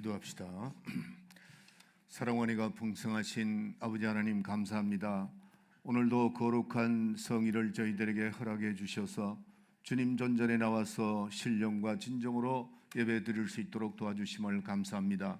기도합시다. 사랑원이가 풍성하신 아버지 하나님 감사합니다. 오늘도 거룩한 성의를 저희들에게 허락해 주셔서 주님 전전에 나와서 신령과 진정으로 예배 드릴 수 있도록 도와주심을 감사합니다.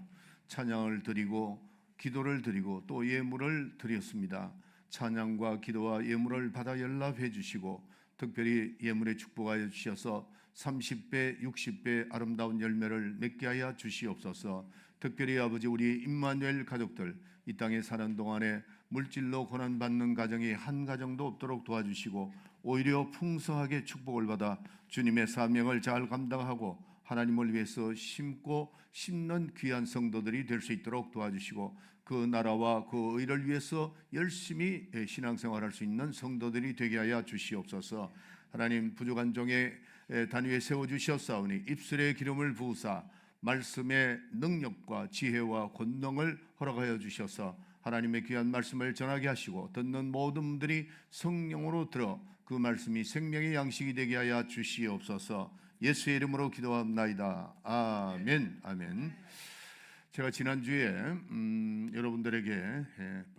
찬양을 드리고 기도를 드리고 또 예물을 드렸습니다. 찬양과 기도와 예물을 받아 연락해 주시고 특별히 예물에 축복하여 주셔서 30배, 60배 아름다운 열매를 맺게 하여 주시옵소서. 특별히 아버지 우리 임마누엘 가족들 이 땅에 사는 동안에 물질로 고난받는 가정이 한 가정도 없도록 도와주시고 오히려 풍성하게 축복을 받아 주님의 사명을 잘 감당하고 하나님을 위해서 심고 심는 귀한 성도들이 될 수 있도록 도와주시고 그 나라와 그 의를 위해서 열심히 신앙생활할 수 있는 성도들이 되게 하여 주시옵소서. 하나님 부족한 종의 단위에 세워주셨사오니 입술에 기름을 부으사 말씀의 능력과 지혜와 권능을 허락하여 주셔서 하나님의 귀한 말씀을 전하게 하시고 듣는 모든 분들이 성령으로 들어 그 말씀이 생명의 양식이 되게 하여 주시옵소서. 예수의 이름으로 기도합나이다. 아멘. 아멘. 제가 지난주에 여러분들에게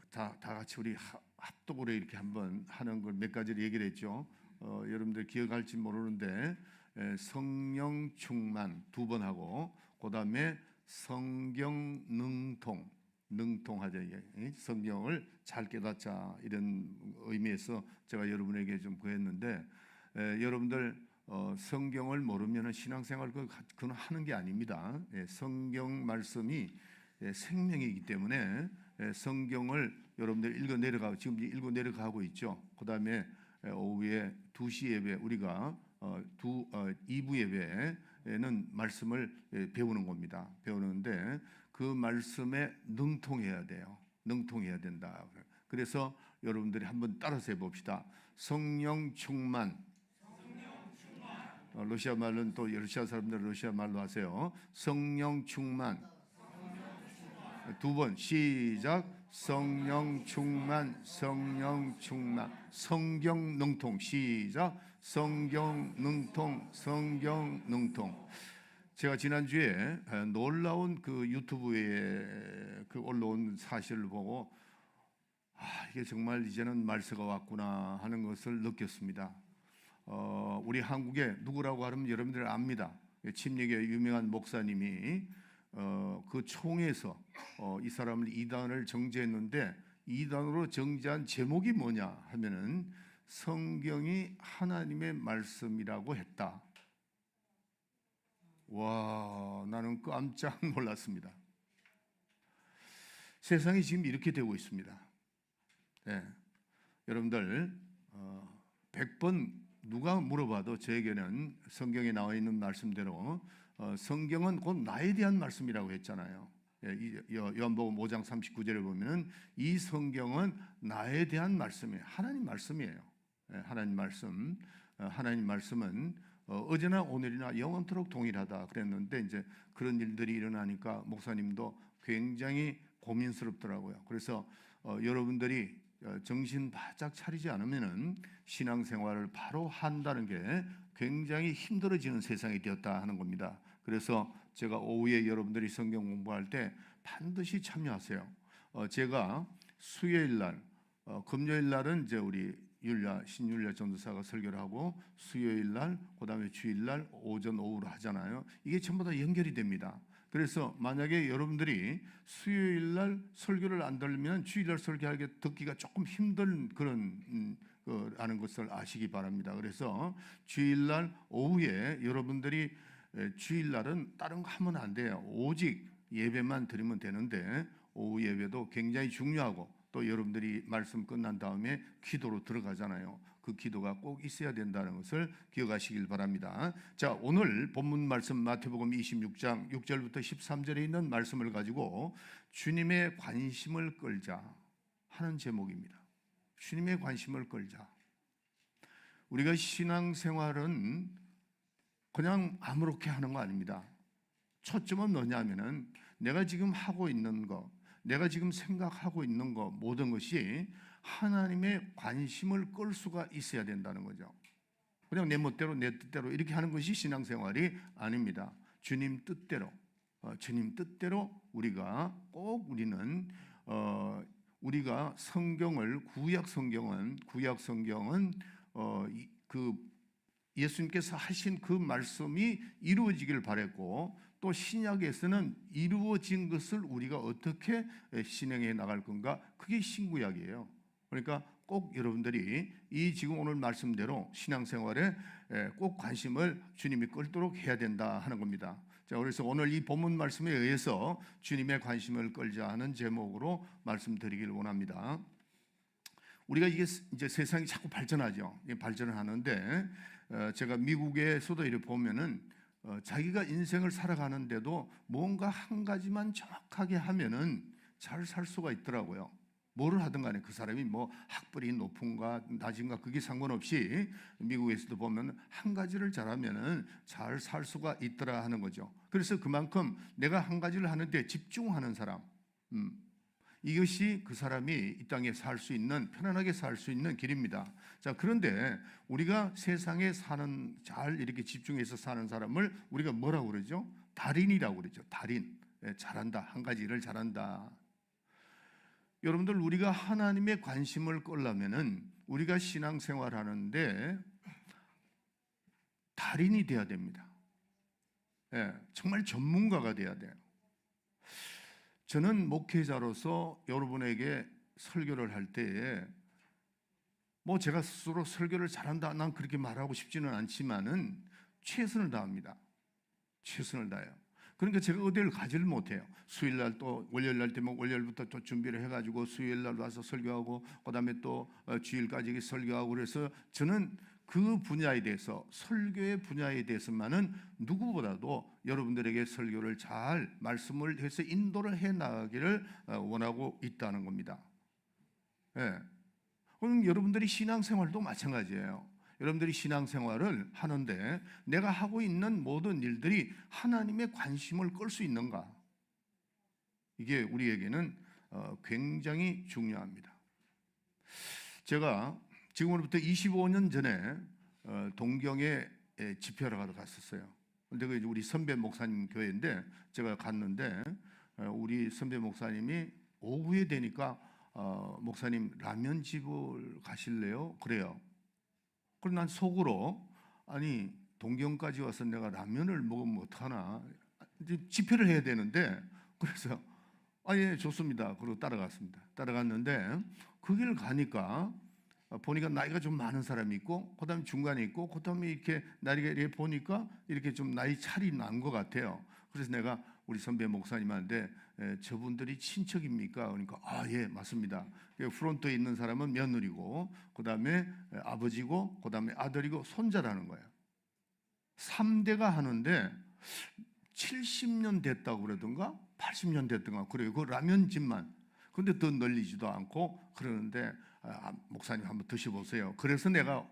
다 같이 우리 합독으로 이렇게 한번 하는 걸 몇 가지를 얘기를 했죠. 여러분들 기억할지 모르는데 성령 충만 2번 하고 그 다음에 성경 능통하자. 성경을 잘 깨닫자 이런 의미에서 제가 여러분에게 좀 구했는데 여러분들 성경을 모르면 신앙생활 그건 하는 게 아닙니다. 성경 말씀이 생명이기 때문에 성경을 여러분들 읽어 내려가고 지금 읽어 내려가고 있죠. 그 다음에 오후에 2시 예배 우리가 2부 예배에는 말씀을 배우는 겁니다. 배우는데 그 말씀에 능통해야 돼요. 능통해야 된다. 그래서 여러분들이 한번 따라서 해봅시다. 성령 충만. 러시아 말은 또 러시아 사람들 러시아 말로 하세요. 성령 충만. 2번 시작. 성령 충만, 성령 충만. 성경 능통 시작. 성경 능통, 성경 능통. 제가 지난주에 놀라운 그 유튜브에 그 올라온 사실을 보고 이게 정말 이제는 말세가 왔구나 하는 것을 느꼈습니다. 우리 한국에 누구라고 하면 여러분들 압니다. 침례교회 유명한 목사님이 그 총회에서 이 사람을 이단을 정죄했는데 이단으로 정죄한 제목이 뭐냐 하면은 성경이 하나님의 말씀이라고 했다. 와, 나는 깜짝 놀랐습니다. 세상이 지금 이렇게 되고 있습니다. 네. 여러분들 100번 누가 물어봐도 저에게는 성경에 나와 있는 말씀대로 성경은 곧 나에 대한 말씀이라고 했잖아요. 요한복음 5장 39절에 보면은 이 성경은 나에 대한 말씀이에요. 하나님 말씀이에요. 하나님 말씀. 하나님 말씀은 어제나 오늘이나 영원토록 동일하다 그랬는데 이제 그런 일들이 일어나니까 목사님도 굉장히 고민스럽더라고요. 그래서 여러분들이 정신 바짝 차리지 않으면은 신앙생활을 바로 한다는 게 굉장히 힘들어지는 세상이 되었다 하는 겁니다. 그래서 제가 오후에 여러분들이 성경 공부할 때 반드시 참여하세요. 제가 수요일 날, 금요일 날은 이제 우리 신율야 전도사가 설교를 하고 수요일 날, 그다음에 주일 날 오전 오후로 하잖아요. 이게 전부 다 연결이 됩니다. 그래서 만약에 여러분들이 수요일 날 설교를 안 들으면 주일 날 설교하기 듣기가 조금 힘든 그런 아는 것을 아시기 바랍니다. 그래서 주일 날 오후에 여러분들이 주일 날은 다른 거 하면 안 돼요. 오직 예배만 드리면 되는데 오후 예배도 굉장히 중요하고 또 여러분들이 말씀 끝난 다음에 기도로 들어가잖아요. 그 기도가 꼭 있어야 된다는 것을 기억하시길 바랍니다. 자, 오늘 본문 말씀 마태복음 26장 6절부터 13절에 있는 말씀을 가지고 주님의 관심을 끌자 하는 제목입니다. 주님의 관심을 끌자. 우리가 신앙생활은 그냥 아무렇게 하는 거 아닙니다. 초점은 뭐냐면은 내가 지금 하고 있는 거, 내가 지금 생각하고 있는 것 모든 것이 하나님의 관심을 끌 수가 있어야 된다는 거죠. 그냥 내 멋대로 내 뜻대로 이렇게 하는 것이 신앙생활이 아닙니다. 주님 뜻대로 주님 뜻대로 우리가 꼭 우리가 성경을 구약 성경은 그 예수님께서 하신 그 말씀이 이루어지길 바랬고, 또 신약에서는 이루어진 것을 우리가 어떻게 실행해 나갈 건가, 그게 신구약이에요. 그러니까 꼭 여러분들이 이 지금 오늘 말씀대로 신앙생활에 꼭 관심을 주님이 끌도록 해야 된다 하는 겁니다. 자, 그래서 오늘 이 본문 말씀에 의해서 주님의 관심을 끌자 하는 제목으로 말씀드리길 원합니다. 우리가 이게 이제 세상이 자꾸 발전하죠. 발전을 하는데 제가 미국에서도 이렇게 보면은 자기가 인생을 살아가는데도 뭔가 한 가지만 정확하게 하면은 잘 살 수가 있더라고요. 뭐를 하든 간에 그 사람이 뭐 학벌이 높은가 낮은가 그게 상관없이 미국에서도 보면 한 가지를 잘하면은 잘 살 수가 있더라 하는 거죠. 그래서 그만큼 내가 한 가지를 하는데 집중하는 사람, 이것이 그 사람이 이 땅에 살 수 있는, 편안하게 살 수 있는 길입니다. 자, 그런데 우리가 세상에 사는, 잘 이렇게 집중해서 사는 사람을 우리가 뭐라고 그러죠? 달인이라고 그러죠. 달인. 잘한다. 한 가지 일을 잘한다. 여러분들, 우리가 하나님의 관심을 끌려면은 우리가 신앙생활 하는데 달인이 돼야 됩니다. 정말 전문가가 돼야 돼요. 저는 목회자로서 여러분에게 설교를 할 때에 뭐 제가 스스로 설교를 잘한다, 난 그렇게 말하고 싶지는 않지만은 최선을 다합니다. 최선을 다해요. 그러니까 제가 의대를 가지를 못해요. 수요일날 또 월요일날 되면 월요일부터 또 준비를 해가지고 수요일날 와서 설교하고 그다음에 또 주일까지 설교하고, 그래서 저는 그 분야에 대해서, 설교의 분야에 대해서만은 누구보다도 여러분들에게 설교를 잘 말씀을 해서 인도를 해 나가기를 원하고 있다는 겁니다. 그럼 여러분들이 신앙생활도 마찬가지예요. 여러분들이 신앙생활을 하는데 내가 하고 있는 모든 일들이 하나님의 관심을 끌 수 있는가? 이게 우리에게는 굉장히 중요합니다. 제가 지금으로부터 25년 전에 동경에 집회하러 갔었어요. 근데 그 우리 선배 목사님 교회인데 제가 갔는데 우리 선배 목사님이 오후에 되니까 목사님 라면집을 가실래요? 그래요. 그럼 난 속으로, 아니 동경까지 와서 내가 라면을 먹으면 어떡하나, 집회를 해야 되는데, 그래서 예, 좋습니다. 그리고 따라갔습니다. 따라갔는데 그 길 가니까 보니까 나이가 좀 많은 사람이 있고, 그다음에 중간에 있고, 그다음에 이렇게 나이가 이렇게 보니까 이렇게 좀 나이 차이 난 것 같아요. 그래서 내가 우리 선배 목사님한테 저분들이 친척입니까? 그러니까 예, 맞습니다. 프론트에 있는 사람은 며느리고, 그다음에 아버지고, 그다음에 아들이고 손자라는 거예요. 3대가 하는데 70년 됐다고 그러던가 80년 됐던가 그래요. 그 라면집만. 근데 더 널리지도 않고 그러는데 목사님 한번 드셔보세요. 그래서 내가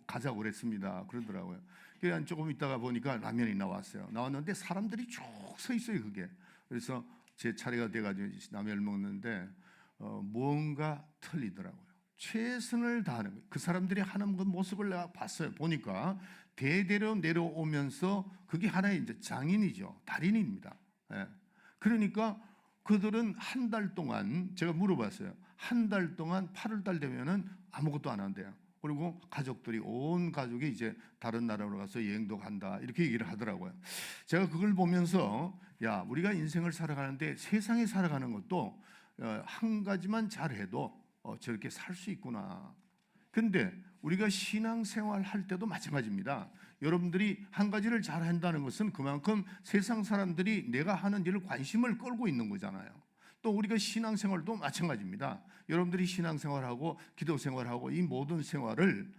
가자고 그랬습니다. 그러더라고요. 그냥 조금 있다가 보니까 라면이 나왔어요. 나왔는데 사람들이 쭉 서 있어요, 그게. 그래서 제 차례가 돼가지고 라면을 먹는데 뭔가 틀리더라고요. 최선을 다하는 거예요. 그 사람들이 하는 그 모습을 내가 봤어요. 보니까 대대로 내려오면서 그게 하나의 이제 장인이죠. 달인입니다. 그러니까 그들은 한 달 동안, 제가 물어봤어요. 한 달 동안 8월 달 되면은 아무것도 안 한대요. 그리고 가족들이, 온 가족이 이제 다른 나라로 가서 여행도 간다, 이렇게 얘기를 하더라고요. 제가 그걸 보면서 야, 우리가 인생을 살아가는데 세상에 살아가는 것도 한 가지만 잘해도 저렇게 살 수 있구나. 근데 우리가 신앙생활 할 때도 마찬가지입니다. 여러분들이 한 가지를 잘 한다는 것은 그만큼 세상 사람들이 내가 하는 일을 관심을 끌고 있는 거잖아요. 또 우리가 신앙생활도 마찬가지입니다. 여러분들이 신앙생활하고 기도생활하고 이 모든 생활을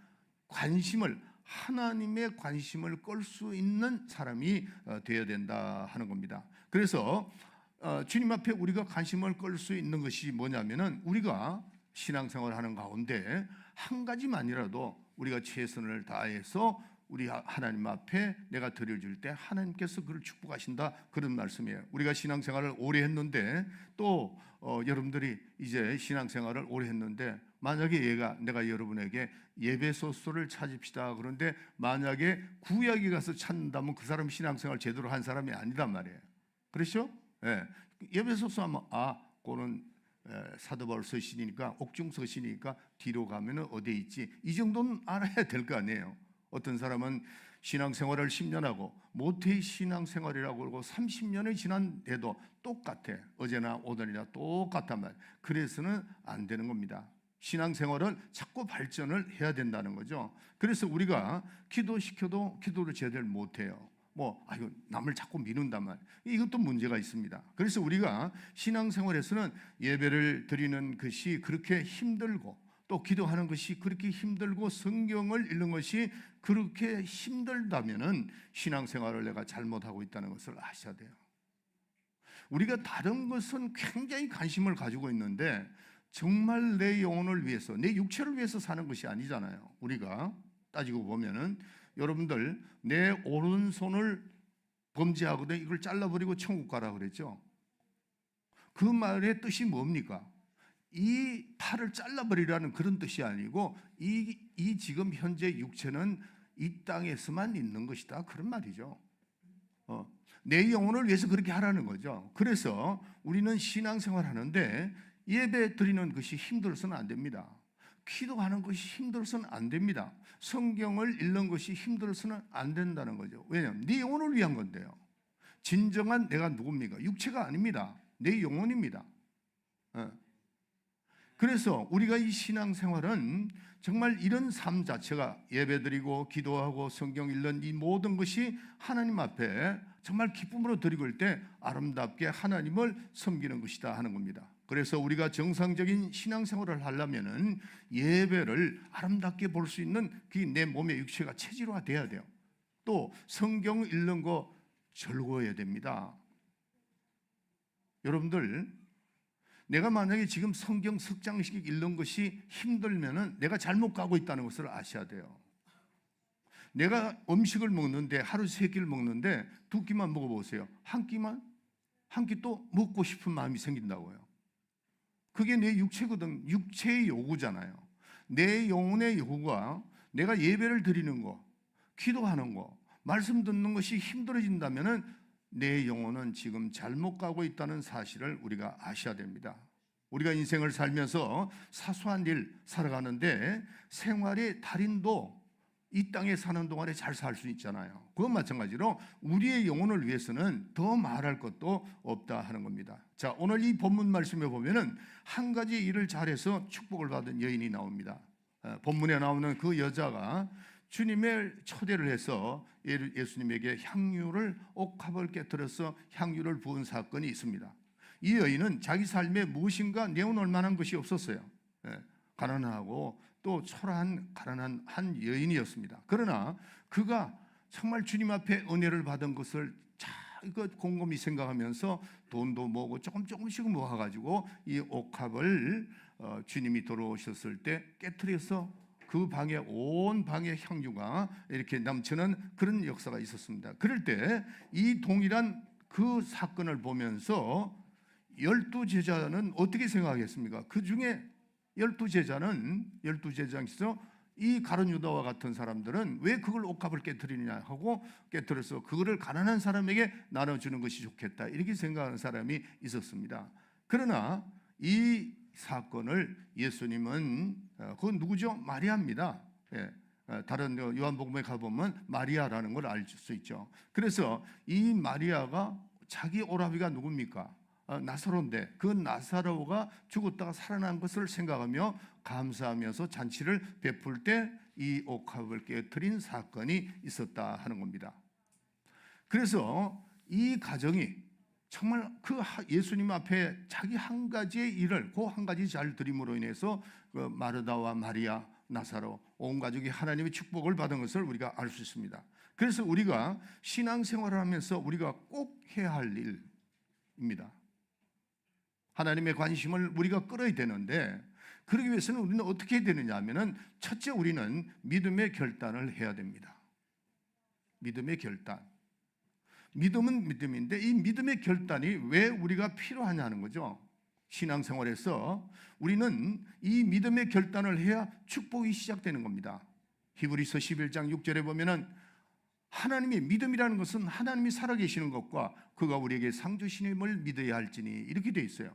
하나님의 관심을 끌 수 있는 사람이 되어야 된다 하는 겁니다. 그래서 주님 앞에 우리가 관심을 끌 수 있는 것이 뭐냐면은, 우리가 신앙생활 하는 가운데 한 가지만이라도 우리가 최선을 다해서 우리 하나님 앞에 내가 드려줄 때 하나님께서 그를 축복하신다, 그런 말씀이에요. 우리가 신앙생활을 오래 했는데 또 여러분들이 이제 신앙생활을 오래 했는데 만약에 내가 여러분에게 예배소서를 찾읍시다, 그런데 만약에 구약에 가서 찾는다면 그 사람 신앙생활 제대로 한 사람이 아니란 말이에요. 그렇죠? 예. 예배소서 하면 그거는 사도 바울 서신이니까 옥중 서신이니까 뒤로 가면은 어디에 있지? 이 정도는 알아야 될 거 아니에요. 어떤 사람은 신앙생활을 10년 하고 모태의 신앙생활이라고 그러고 30년이 지난데도 똑같아. 어제나 오늘이나 똑같단 말. 그래서는 안 되는 겁니다. 신앙생활은 자꾸 발전을 해야 된다는 거죠. 그래서 우리가 기도시켜도 기도를 제대로 못해요. 이거 남을 자꾸 미룬단 말. 이것도 문제가 있습니다. 그래서 우리가 신앙생활에서는 예배를 드리는 것이 그렇게 힘들고 또 기도하는 것이 그렇게 힘들고 성경을 읽는 것이 그렇게 힘들다면은 신앙생활을 내가 잘못하고 있다는 것을 아셔야 돼요. 우리가 다른 것은 굉장히 관심을 가지고 있는데 정말 내 영혼을 위해서, 내 육체를 위해서 사는 것이 아니잖아요. 우리가 따지고 보면은 여러분들 내 오른손을 범죄하거든 이걸 잘라버리고 천국 가라 그랬죠. 그 말의 뜻이 뭡니까? 이 팔을 잘라버리라는 그런 뜻이 아니고 이 지금 현재 육체는 이 땅에서만 있는 것이다 그런 말이죠. 내 영혼을 위해서 그렇게 하라는 거죠. 그래서 우리는 신앙생활 하는데 예배 드리는 것이 힘들어서는 안 됩니다. 기도하는 것이 힘들어서는 안 됩니다. 성경을 읽는 것이 힘들어서는 안 된다는 거죠. 왜냐하면 네 영혼을 위한 건데요. 진정한 내가 누굽니까? 육체가 아닙니다. 내 영혼입니다. 그래서 우리가 이 신앙생활은 정말 이런 삶 자체가 예배드리고 기도하고 성경 읽는 이 모든 것이 하나님 앞에 정말 기쁨으로 드리고 때 아름답게 하나님을 섬기는 것이다 하는 겁니다. 그래서 우리가 정상적인 신앙생활을 하려면은 예배를 아름답게 볼 수 있는 그 내 몸의 육체가 체질화돼야 돼요. 또 성경 읽는 거 즐거워야 됩니다. 여러분들 내가 만약에 지금 성경 석 장씩 읽는 것이 힘들면은 내가 잘못 가고 있다는 것을 아셔야 돼요. 내가 음식을 먹는데 하루 3끼를 먹는데 2끼만 먹어보세요. 한 끼 또 먹고 싶은 마음이 생긴다고요. 그게 내 육체거든. 육체의 요구잖아요. 내 영혼의 요구가 내가 예배를 드리는 거, 기도하는 거, 말씀 듣는 것이 힘들어진다면은 내 영혼은 지금 잘못 가고 있다는 사실을 우리가 아셔야 됩니다. 우리가 인생을 살면서 사소한 일 살아가는데 생활의 달인도 이 땅에 사는 동안에 잘 살 수 있잖아요. 그건 마찬가지로 우리의 영혼을 위해서는 더 말할 것도 없다 하는 겁니다. 자, 오늘 이 본문 말씀에 보면은 한 가지 일을 잘해서 축복을 받은 여인이 나옵니다. 본문에 나오는 그 여자가 주님의 초대를 해서 예수님에게 향유를 옥합을 깨뜨려서 향유를 부은 사건이 있습니다. 이 여인은 자기 삶에 무엇인가 내어놓을 만한 것이 없었어요. 가난하고 또 초라한 가난한 한 여인이었습니다. 그러나 그가 정말 주님 앞에 은혜를 받은 것을 이거 곰곰이 생각하면서 돈도 모으고 조금씩 모아가지고 이 옥합을 주님이 돌아오셨을 때 깨트려서 그 방에 온 방에 향유가 이렇게 넘치는 그런 역사가 있었습니다. 그럴 때 이 동일한 그 사건을 보면서 12제자는 어떻게 생각하겠습니까? 그 중에 12제자에서 이 가룟 유다와 같은 사람들은 왜 그걸 옥합을 깨트리느냐 하고 깨트려서 그거를 가난한 사람에게 나눠주는 것이 좋겠다 이렇게 생각하는 사람이 있었습니다. 그러나 이 사건을 예수님은 그건 누구죠? 마리아입니다. 다른 요한복음에 가보면 마리아라는 걸 알 수 있죠. 그래서 이 마리아가 자기 오라비가 누굽니까? 나사로인데 그 나사로가 죽었다가 살아난 것을 생각하며 감사하면서 잔치를 베풀 때 이 옥합을 깨트린 사건이 있었다 하는 겁니다. 그래서 이 가정이 정말 그 예수님 앞에 자기 한 가지의 일을 그 한 가지 잘 드림으로 인해서 그 마르다와 마리아, 나사로 온 가족이 하나님의 축복을 받은 것을 우리가 알 수 있습니다. 그래서 우리가 신앙생활을 하면서 우리가 꼭 해야 할 일입니다. 하나님의 관심을 우리가 끌어야 되는데 그러기 위해서는 우리는 어떻게 해야 되느냐 하면은 첫째 우리는 믿음의 결단을 해야 됩니다. 믿음의 결단. 믿음은 믿음인데 이 믿음의 결단이 왜 우리가 필요하냐는 거죠. 신앙생활에서 우리는 이 믿음의 결단을 해야 축복이 시작되는 겁니다. 히브리서 11장 6절에 보면은 하나님의 믿음이라는 것은 하나님이 살아계시는 것과 그가 우리에게 상 주시님을 믿어야 할지니 이렇게 돼 있어요.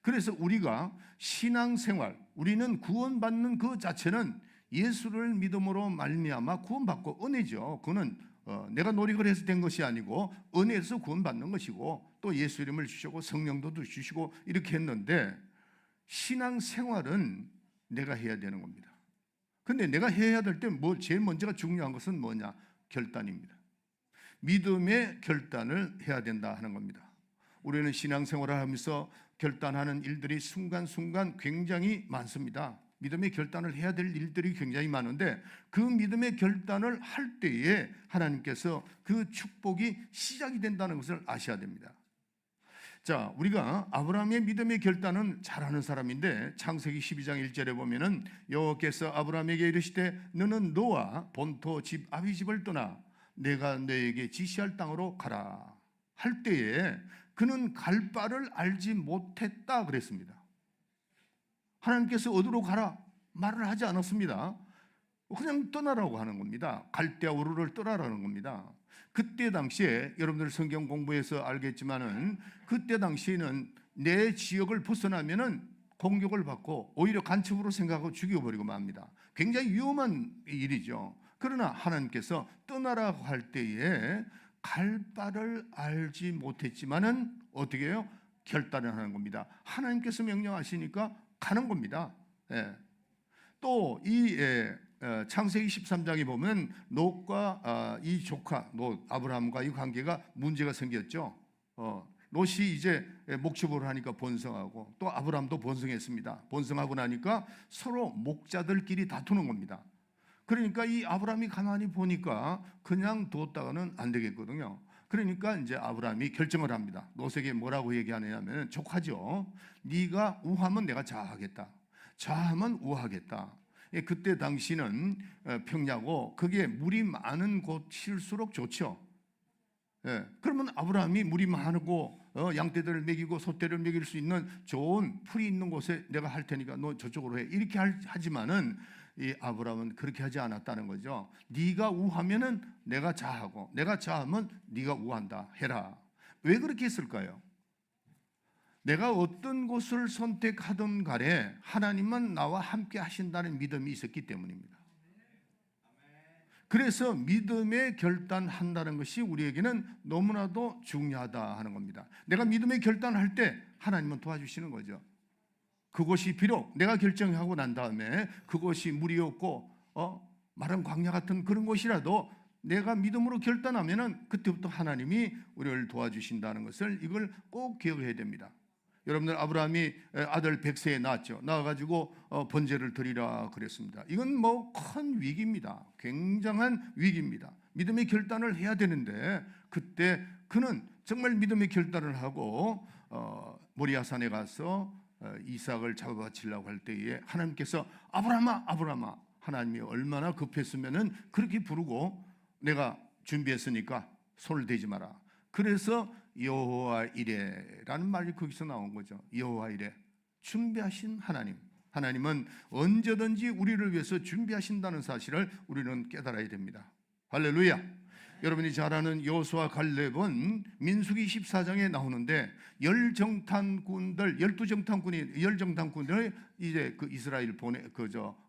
그래서 우리가 신앙생활, 우리는 구원받는 그 자체는 예수를 믿음으로 말미암아 구원받고 은혜죠. 그거는 내가 노력을 해서 된 것이 아니고 은혜에서 구원받는 것이고 또 예수 이름을 주시고 성령도 주시고 이렇게 했는데 신앙생활은 내가 해야 되는 겁니다. 근데 내가 해야 될 때 제일 먼저가 중요한 것은 뭐냐? 결단입니다. 믿음의 결단을 해야 된다 하는 겁니다. 우리는 신앙생활을 하면서 결단하는 일들이 순간순간 굉장히 많습니다. 믿음의 결단을 해야 될 일들이 굉장히 많은데 그 믿음의 결단을 할 때에 하나님께서 그 축복이 시작이 된다는 것을 아셔야 됩니다. 자, 우리가 아브라함의 믿음의 결단은 잘 아는 사람인데 창세기 12장 1절에 보면은 여호와께서 아브라함에게 이르시되 너는 너와 본토 집 아비 집을 떠나 내가 너에게 지시할 땅으로 가라 할 때에 그는 갈 바를 알지 못했다 그랬습니다. 하나님께서 어디로 가라 말을 하지 않았습니다. 그냥 떠나라고 하는 겁니다. 갈대아 우르를 떠나라는 겁니다. 그때 당시에 여러분들 성경 공부해서 알겠지만은 그때 당시에는 내 지역을 벗어나면은 공격을 받고 오히려 간첩으로 생각하고 죽여버리고 맙니다. 굉장히 위험한 일이죠. 그러나 하나님께서 떠나라고 할 때에 갈 바를 알지 못했지만은 어떻게 해요? 결단을 하는 겁니다. 하나님께서 명령하시니까 가는 겁니다. 예. 또 이 창세기 13장에 보면 롯과 이 조카 롯 아브라함과 이 관계가 문제가 생겼죠. 롯이 이제 목축을 하니까 번성하고 또 아브라함도 번성했습니다. 번성하고 나니까 서로 목자들끼리 다투는 겁니다. 그러니까 이 아브라함이 가만히 보니까 그냥 뒀다가는 안 되겠거든요. 그러니까 이제 아브라함이 결정을 합니다. 롯에게 뭐라고 얘기하냐면 족하죠. 네가 우하면 내가 좌하겠다. 좌하면 우하겠다. 그때 당시는 평야고 그게 물이 많은 곳일수록 좋죠. 그러면 아브라함이 물이 많고 양떼들을 먹이고 소떼를 먹일 수 있는 좋은 풀이 있는 곳에 내가 할 테니까 너 저쪽으로 해. 이렇게 하지만은 이 아브라함은 그렇게 하지 않았다는 거죠. 네가 우하면은 내가 좌하고 내가 좌하면 네가 우한다. 해라. 왜 그렇게 했을까요? 내가 어떤 곳을 선택하든 간에 하나님은 나와 함께 하신다는 믿음이 있었기 때문입니다. 그래서 믿음의 결단한다는 것이 우리에게는 너무나도 중요하다 하는 겁니다. 내가 믿음의 결단할 때 하나님은 도와주시는 거죠. 그것이 비록 내가 결정하고 난 다음에 그것이 물이 없고 마른 광야 같은 그런 곳이라도 내가 믿음으로 결단하면은 그때부터 하나님이 우리를 도와주신다는 것을 이걸 꼭 기억해야 됩니다. 여러분들 아브라함이 아들 백세에 낳았죠. 낳아가지고 번제를 드리라 그랬습니다. 이건 뭐 큰 위기입니다. 굉장한 위기입니다. 믿음의 결단을 해야 되는데 그때 그는 정말 믿음의 결단을 하고 모리아산에 가서 이삭을 잡아바치려고 할 때에 하나님께서 아브라함아 아브라함아 하나님이 얼마나 급했으면은 그렇게 부르고 내가 준비했으니까 손을 대지 마라. 그래서 여호와 이레라는 말이 거기서 나온 거죠. 여호와 이레, 준비하신 하나님. 하나님은 언제든지 우리를 위해서 준비하신다는 사실을 우리는 깨달아야 됩니다. 할렐루야. 여러분이 잘 아는 여호수아 갈렙은 민수기 14장에 나오는데 12정탐꾼을 이제 그 이스라엘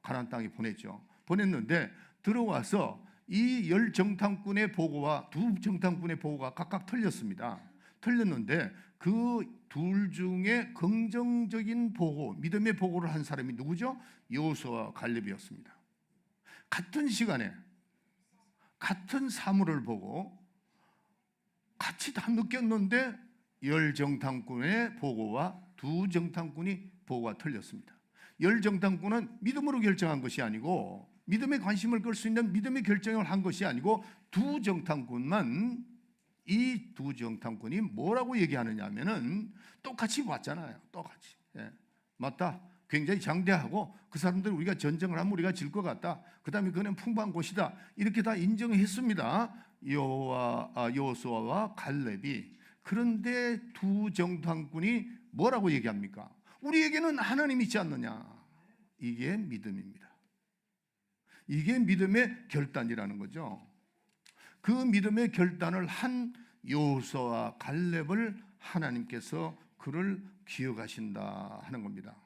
가나안 땅에 보냈죠. 보냈는데 들어와서 이 10정탐꾼의 보고와 두 정탐꾼의 보고가 각각 틀렸습니다. 틀렸는데 그 둘 중에 긍정적인 보고, 믿음의 보고를 한 사람이 누구죠? 여호수아 갈렙이었습니다. 같은 시간에 같은 사물을 보고 같이 다 느꼈는데 10정탐꾼의 보고와 두 정탐꾼이 보고가 틀렸습니다. 10정탐꾼은 믿음으로 결정한 것이 아니고 믿음에 관심을 끌 수 있는 믿음의 결정을 한 것이 아니고 두 정탐꾼만 이 두 정탐꾼이 뭐라고 얘기하느냐 하면은 똑같이 왔잖아요. 똑같이. 맞다. 굉장히 장대하고 그 사람들 우리가 전쟁을 하면 우리가 질 것 같다. 그 다음에 그는 풍부한 곳이다. 이렇게 다 인정했습니다. 여호수아와 갈렙이. 그런데 두 정탐꾼이 뭐라고 얘기합니까? 우리에게는 하나님 있지 않느냐. 이게 믿음입니다. 이게 믿음의 결단이라는 거죠. 그 믿음의 결단을 한 여호수아와 갈렙을 하나님께서 그를 기억하신다 하는 겁니다.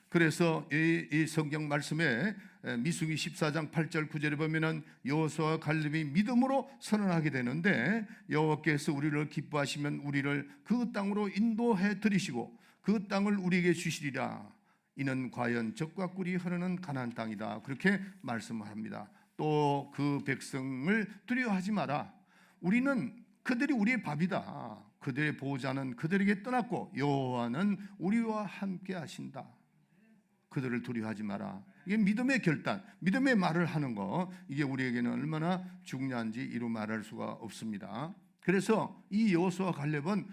그래서 이 성경 말씀에 미수기 14장 8절 9절에 보면은 여호수아와 갈렙이 믿음으로 선언하게 되는데, 여호와께서 우리를 기뻐하시면 우리를 그 땅으로 인도해 드리시고 그 땅을 우리에게 주시리라. 이는 과연 젖과 꿀이 흐르는 가나안 땅이다. 그렇게 말씀합니다. 또 그 백성을 두려워하지 마라. 우리는 그들이 우리의 밥이다. 그들의 보호자는 그들에게 떠났고 여호와는 우리와 함께 하신다. 그들을 두려워하지 마라. 이게 믿음의 결단, 믿음의 말을 하는 거, 이게 우리에게는 얼마나 중요한지 이루 말할 수가 없습니다. 그래서 이 여호수아와 갈렙은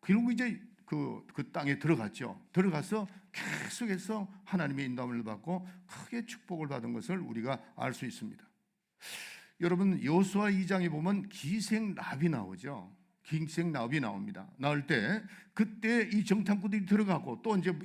결국 이제 그 땅에 들어갔죠. 들어가서 계속해서 하나님의 인도함을 받고 크게 축복을 받은 것을 우리가 알 수 있습니다. 여러분, 여호수아 2장에 보면 기생나비 나오죠. 기생나비 나옵니다. 나올 때 그때 이 정탐꾼들이 들어가고 또 이제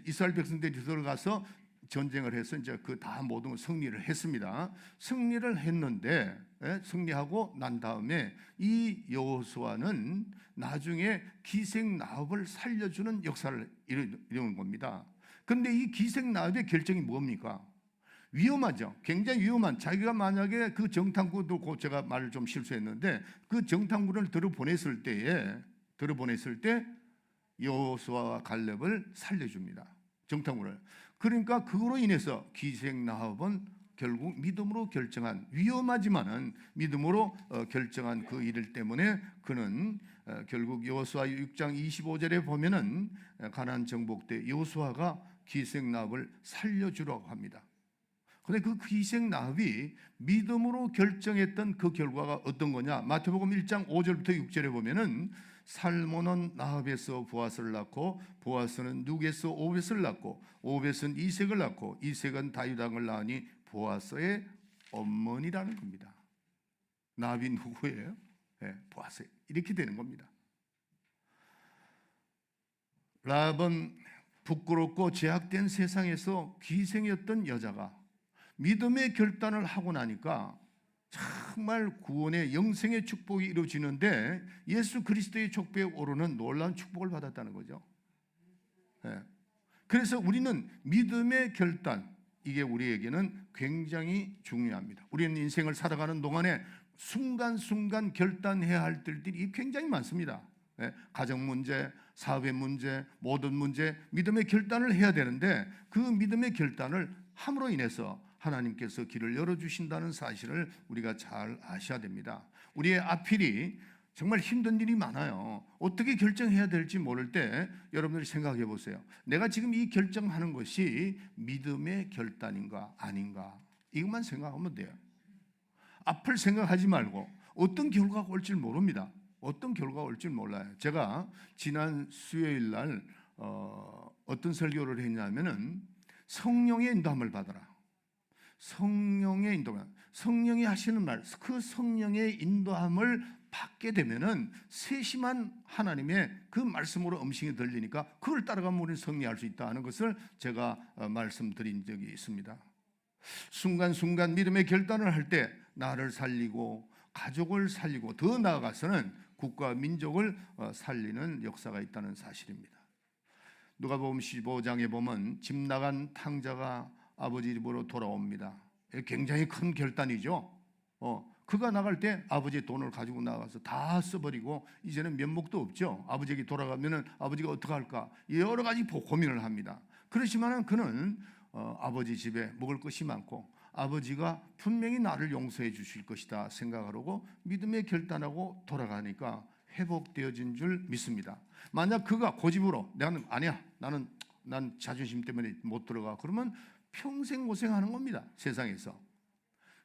이스라엘 백성들이 들어가서 전쟁을 해서 이제 그 다 모든 승리를 했습니다. 승리를 했는데, 승리하고 난 다음에 이 여호수아는 나중에 기생나합을 살려주는 역사를 이루는 겁니다. 그런데 이 기생나합의 결정이 뭡니까? 위험하죠. 굉장히 위험한, 자기가 만약에 그 정탐꾼도, 제가 말을 좀 실수했는데, 그 정탐꾼을 들어보냈을 때 여호수아와 갈렙을 살려줍니다. 정탐꾼을. 그러니까 그로 인해서 기생나합은 결국 믿음으로 결정한, 위험하지만은 믿음으로 결정한 그 일 때문에 그는 결국 여호수아 6장 25절에 보면은 가나안 정복 때 여호수아가 기생나합을 살려주라고 합니다. 그런데 그 기생나합이 믿음으로 결정했던 그 결과가 어떤 거냐? 마태복음 1장 5절부터 6절에 보면은 살몬은 나합에서 보아스를 낳고 보아스는 룩에서 오벳을 낳고 오벳은 이색을 낳고 이색은 다윗왕을 낳으니 보아스의 어머니라는 겁니다. 나합이 누구예요? 보아스. 이렇게 되는 겁니다. 라합은 부끄럽고 제약된 세상에서 기생이었던 여자가 믿음의 결단을 하고 나니까 정말 구원의 영생의 축복이 이루어지는데, 예수 그리스도의 족보에 오르는 놀라운 축복을 받았다는 거죠. 그래서 우리는 믿음의 결단, 이게 우리에게는 굉장히 중요합니다. 우리는 인생을 살아가는 동안에 순간순간 결단해야 할 일들이 굉장히 많습니다. 가정 문제, 사회 문제, 모든 문제, 믿음의 결단을 해야 되는데, 그 믿음의 결단을 함으로 인해서 하나님께서 길을 열어주신다는 사실을 우리가 잘 아셔야 됩니다. 우리의 앞일이 정말 힘든 일이 많아요. 어떻게 결정해야 될지 모를 때 여러분들이 생각해 보세요. 내가 지금 이 결정하는 것이 믿음의 결단인가 아닌가, 이것만 생각하면 돼요. 앞을 생각하지 말고, 어떤 결과가 올지 모릅니다. 어떤 결과가 올지 몰라요. 제가 지난 수요일 날 어떤 설교를 했냐면은 성령의 인도함을 받아라. 성령의 인도함, 성령이 하시는 말, 그 성령의 인도함을 받게 되면은 세심한 하나님의 그 말씀으로 음식이 들리니까 그걸 따라가면 우리는 승리할 수 있다는 것을 제가 말씀드린 적이 있습니다. 순간순간 믿음의 결단을 할 때 나를 살리고 가족을 살리고 더 나아가서는 국가 민족을 살리는 역사가 있다는 사실입니다. 누가복음 15장에 보면 집 나간 탕자가 아버지 집으로 돌아옵니다. 굉장히 큰 결단이죠. 그가 나갈 때 아버지의 돈을 가지고 나가서 다 써버리고 이제는 면목도 없죠. 아버지에게 돌아가면은 아버지가 어떡할까, 여러 가지 고민을 합니다. 그렇지만은 그는 아버지 집에 먹을 것이 많고 아버지가 분명히 나를 용서해 주실 것이다 생각하고 믿음의 결단하고 돌아가니까 회복되어진 줄 믿습니다. 만약 그가 고집으로 나는 아니야, 난 자존심 때문에 못 들어가, 그러면 평생 고생하는 겁니다, 세상에서.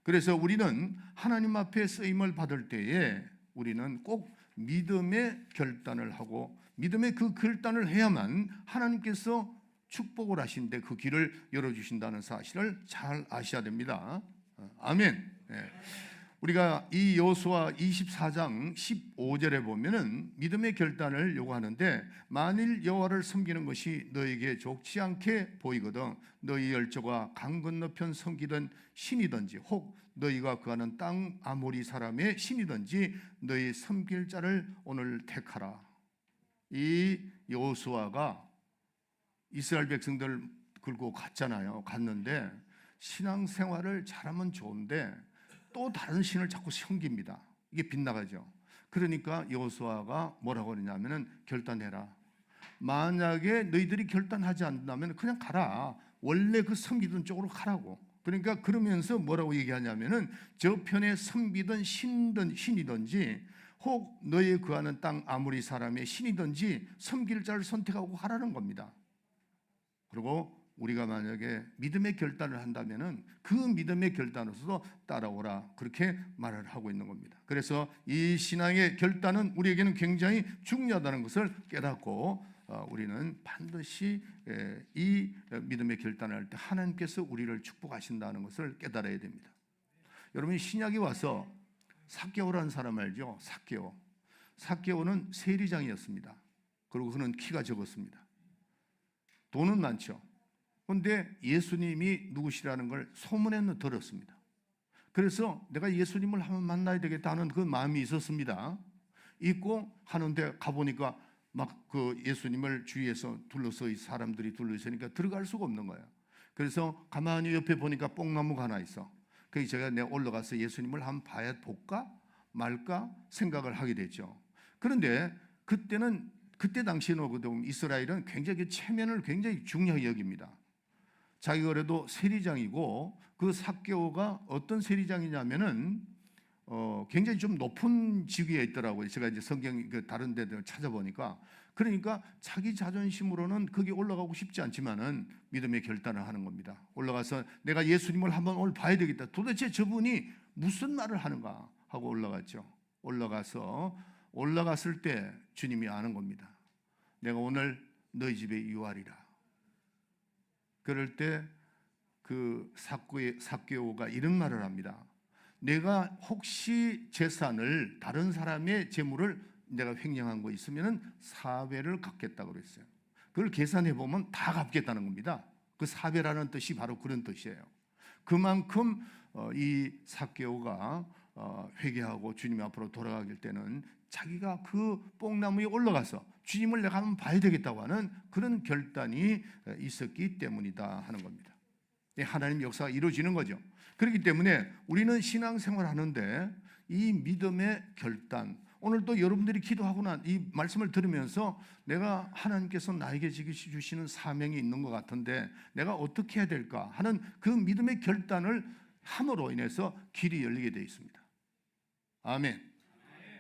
그래서 우리는 하나님 앞에 쓰임을 받을 때에 우리는 꼭 믿음의 결단을 하고 믿음의 그 결단을 해야만 하나님께서 축복을 하신데 그 길을 열어주신다는 사실을 잘 아셔야 됩니다. 아멘. 우리가 이 여호수아 24장 15절에 보면은 믿음의 결단을 요구하는데, 만일 여호와를 섬기는 것이 너에게 좋지 않게 보이거든 너희 열조가 강 건너편 섬기던 신이든지 혹 너희가 거하는 땅 아모리 사람의 신이든지 너희 섬길 자를 오늘 택하라. 이 여호수아가 이스라엘 백성들 끌고 갔는데 신앙생활을 잘하면 좋은데 또 다른 신을 자꾸 섬깁니다. 이게 빗나가죠. 그러니까 여호수아가 뭐라고 그러냐면은 결단해라. 만약에 너희들이 결단하지 않는다면 그냥 가라. 원래 그 섬기던 쪽으로 가라고. 그러니까 그러면서 뭐라고 얘기하냐면은 저편에 섬기던 신이든지 혹 너희 거하는 땅 아무리 사람의 신이든지 섬길 자를 선택하고 가라는 겁니다. 그리고 우리가 만약에 믿음의 결단을 한다면은 그 믿음의 결단으로서 따라오라, 그렇게 말을 하고 있는 겁니다. 그래서 이 신앙의 결단은 우리에게는 굉장히 중요하다는 것을 깨닫고 우리는 반드시 이 믿음의 결단을 할 때 하나님께서 우리를 축복하신다는 것을 깨달아야 됩니다. 여러분, 신약에 와서 삭개오라는 사람 알죠? 삭개오는 세리장이었습니다. 그리고 그는 키가 적었습니다. 돈은 많죠. 그런데 예수님이 누구시라는 걸 소문에는 들었습니다. 그래서 내가 예수님을 한번 만나야 되겠다는 그 마음이 있었습니다. 있고 하는데 가보니까 막 그 예수님을 주위에서 사람들이 둘러있으니까 들어갈 수가 없는 거예요. 그래서 가만히 옆에 보니까 뽕나무가 하나 있어. 그래서 제가 내가 올라가서 예수님을 한번 볼까 말까 생각을 하게 됐죠. 그런데 그때 당시에는 이스라엘은 굉장히 체면을 굉장히 중요하게 여깁니다. 자기가 그래도 세리장이고, 그 삭개오가 어떤 세리장이냐면은 굉장히 좀 높은 직위에 있더라고요. 제가 이제 성경 다른 데들 찾아보니까. 그러니까 자기 자존심으로는 거기 올라가고 싶지 않지만은 믿음의 결단을 하는 겁니다. 올라가서 내가 예수님을 한번 오늘 봐야 되겠다. 도대체 저분이 무슨 말을 하는가 하고 올라갔죠. 올라갔을 때 주님이 아는 겁니다. 내가 오늘 너희 집에 유하리라. 그럴 때 그 삭개오가 이런 말을 합니다. 내가 혹시 재산을, 다른 사람의 재물을 내가 횡령한 거 있으면 4배를 갚겠다고 그랬어요. 그걸 계산해 보면 다 갚겠다는 겁니다. 그 4배라는 뜻이 바로 그런 뜻이에요. 그만큼 이 삭개오가 회개하고 주님 앞으로 돌아가길 때는 자기가 그 뽕나무에 올라가서 주님을 내가 한번 봐야 되겠다고 하는 그런 결단이 있었기 때문이다 하는 겁니다. 하나님 역사가 이루어지는 거죠. 그렇기 때문에 우리는 신앙생활 하는데 이 믿음의 결단, 오늘도 여러분들이 기도하거나 이 말씀을 들으면서 내가 하나님께서 나에게 주시는 사명이 있는 것 같은데 내가 어떻게 해야 될까 하는 그 믿음의 결단을 함으로 인해서 길이 열리게 되어 있습니다. 아멘.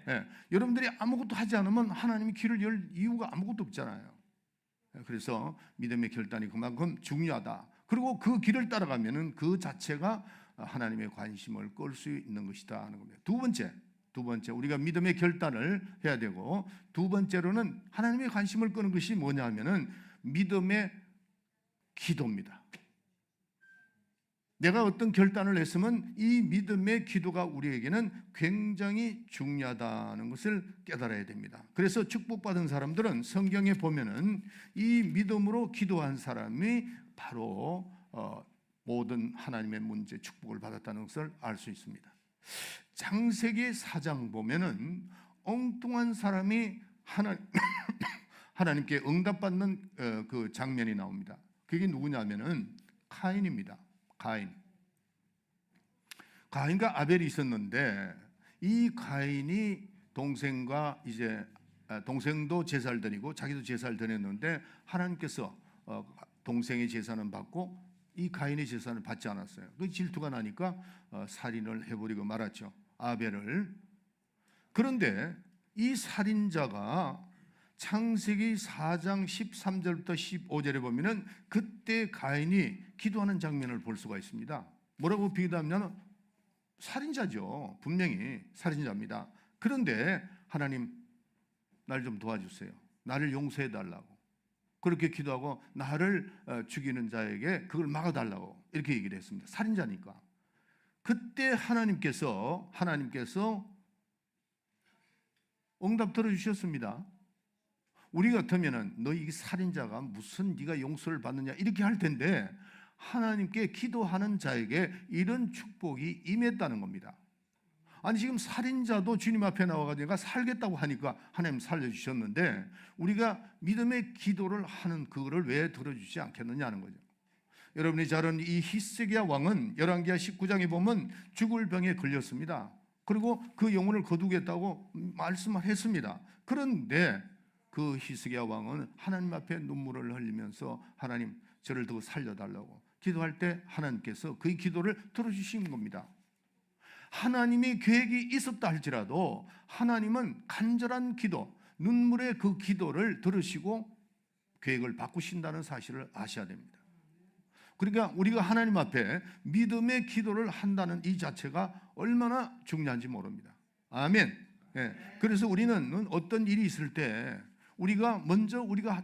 네, 여러분들이 아무것도 하지 않으면 하나님이 길을 열 이유가 아무것도 없잖아요. 그래서 믿음의 결단이 그만큼 중요하다. 그리고 그 길을 따라가면은 그 자체가 하나님의 관심을 끌 수 있는 것이다 하는 겁니다. 두 번째 우리가 믿음의 결단을 해야 되고, 두 번째로는 하나님의 관심을 끄는 것이 뭐냐면은 믿음의 기도입니다. 내가 어떤 결단을 했으면 이 믿음의 기도가 우리에게는 굉장히 중요하다는 것을 깨달아야 됩니다. 그래서 축복받은 사람들은 성경에 보면은 이 믿음으로 기도한 사람이 바로 모든 하나님의 문제 축복을 받았다는 것을 알 수 있습니다. 창세기 4장 보면은 엉뚱한 사람이 하나님께 응답받는 그 장면이 나옵니다. 그게 누구냐면은 카인입니다. 가인과 아벨이 있었는데, 이 가인이 동생과 이제 동생도 제사를 드리고 자기도 제사를 드렸는데 하나님께서 동생의 제사는 받고 이 가인의 제사는 받지 않았어요. 그 질투가 나니까 살인을 해버리고 말았죠, 아벨을. 그런데 이 살인자가 창세기 4장 13절부터 15절에 보면은 그때 가인이 기도하는 장면을 볼 수가 있습니다. 뭐라고 비유하냐면 살인자죠. 분명히 살인자입니다. 그런데 하나님, 날 좀 도와주세요. 나를 용서해 달라고. 그렇게 기도하고 나를 죽이는 자에게 그걸 막아달라고 이렇게 얘기를 했습니다. 살인자니까. 그때 하나님께서 응답 들어주셨습니다. 우리 같으면은 너 이 살인자가 무슨 네가 용서를 받느냐 이렇게 할 텐데 하나님께 기도하는 자에게 이런 축복이 임했다는 겁니다. 아니 지금 살인자도 주님 앞에 나와가지고 살겠다고 하니까 하나님 살려주셨는데 우리가 믿음의 기도를 하는 그거를 왜 들어주지 않겠느냐는 거죠. 여러분이 잘 아는 이 히스기야 왕은 열왕기하 19장에 보면 죽을 병에 걸렸습니다. 그리고 그 영혼을 거두겠다고 말씀을 했습니다. 그런데 그 히스기야 왕은 하나님 앞에 눈물을 흘리면서 하나님 저를 더 살려달라고 기도할 때 하나님께서 그의 기도를 들어주신 겁니다. 하나님이 계획이 있었다 할지라도 하나님은 간절한 기도, 눈물의 그 기도를 들으시고 계획을 바꾸신다는 사실을 아셔야 됩니다. 그러니까 우리가 하나님 앞에 믿음의 기도를 한다는 이 자체가 얼마나 중요한지 모릅니다. 아멘. 그래서 우리는 어떤 일이 있을 때 우리가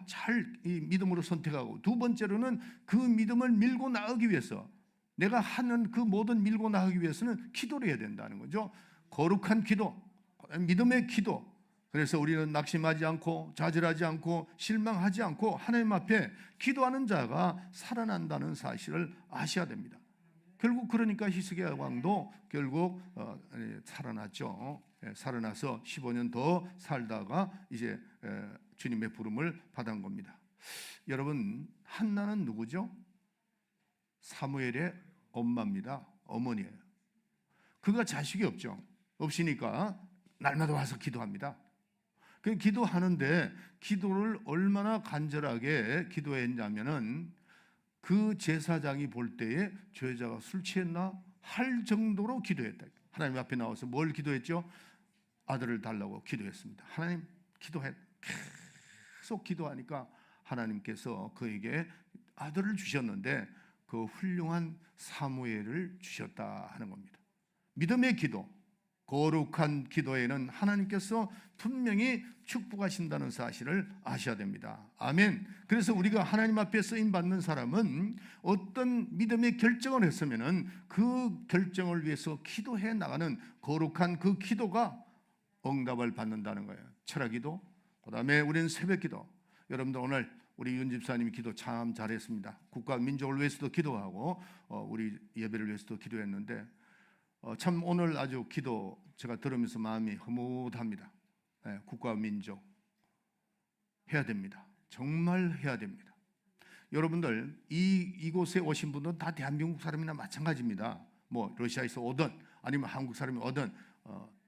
잘 믿음으로 선택하고 두 번째로는 그 믿음을 밀고 나가기 위해서 내가 하는 그 모든 밀고 나가기 위해서는 기도를 해야 된다는 거죠. 거룩한 기도, 믿음의 기도. 그래서 우리는 낙심하지 않고 좌절하지 않고 실망하지 않고 하나님 앞에 기도하는 자가 살아난다는 사실을 아셔야 됩니다. 결국 그러니까 히스기야 왕도 결국 살아났죠. 살아나서 15년 더 살다가 이제 주님의 부름을 받은 겁니다. 여러분, 한나는 누구죠? 사무엘의 엄마입니다. 어머니예요. 그가 자식이 없으니까 날마다 와서 기도합니다. 그 기도하는데 기도를 얼마나 간절하게 기도했냐면은 그 제사장이 볼 때에 저 여자가 술 취했나 할 정도로 기도했다. 하나님 앞에 나와서 뭘 기도했죠? 아들을 달라고 기도했습니다. 하나님 계속 기도하니까 하나님께서 그에게 아들을 주셨는데 그 훌륭한 사무엘을 주셨다 하는 겁니다. 믿음의 기도, 거룩한 기도에는 하나님께서 분명히 축복하신다는 사실을 아셔야 됩니다. 아멘. 그래서 우리가 하나님 앞에 쓰임 받는 사람은 어떤 믿음의 결정을 했으면은 그 결정을 위해서 기도해 나가는 거룩한 그 기도가 응답을 받는다는 거예요. 철학기도, 그다음에 우리는 새벽기도. 여러분들 오늘 우리 윤 집사님이 기도 참 잘했습니다. 국가 민족을 위해서도 기도하고 우리 예배를 위해서도 기도했는데 참 오늘 아주 기도 제가 들으면서 마음이 흐뭇합니다. 국가 민족 해야 됩니다. 정말 해야 됩니다. 여러분들 이곳에 오신 분들은 다 대한민국 사람이나 마찬가지입니다. 뭐 러시아에서 오든 아니면 한국 사람이 오든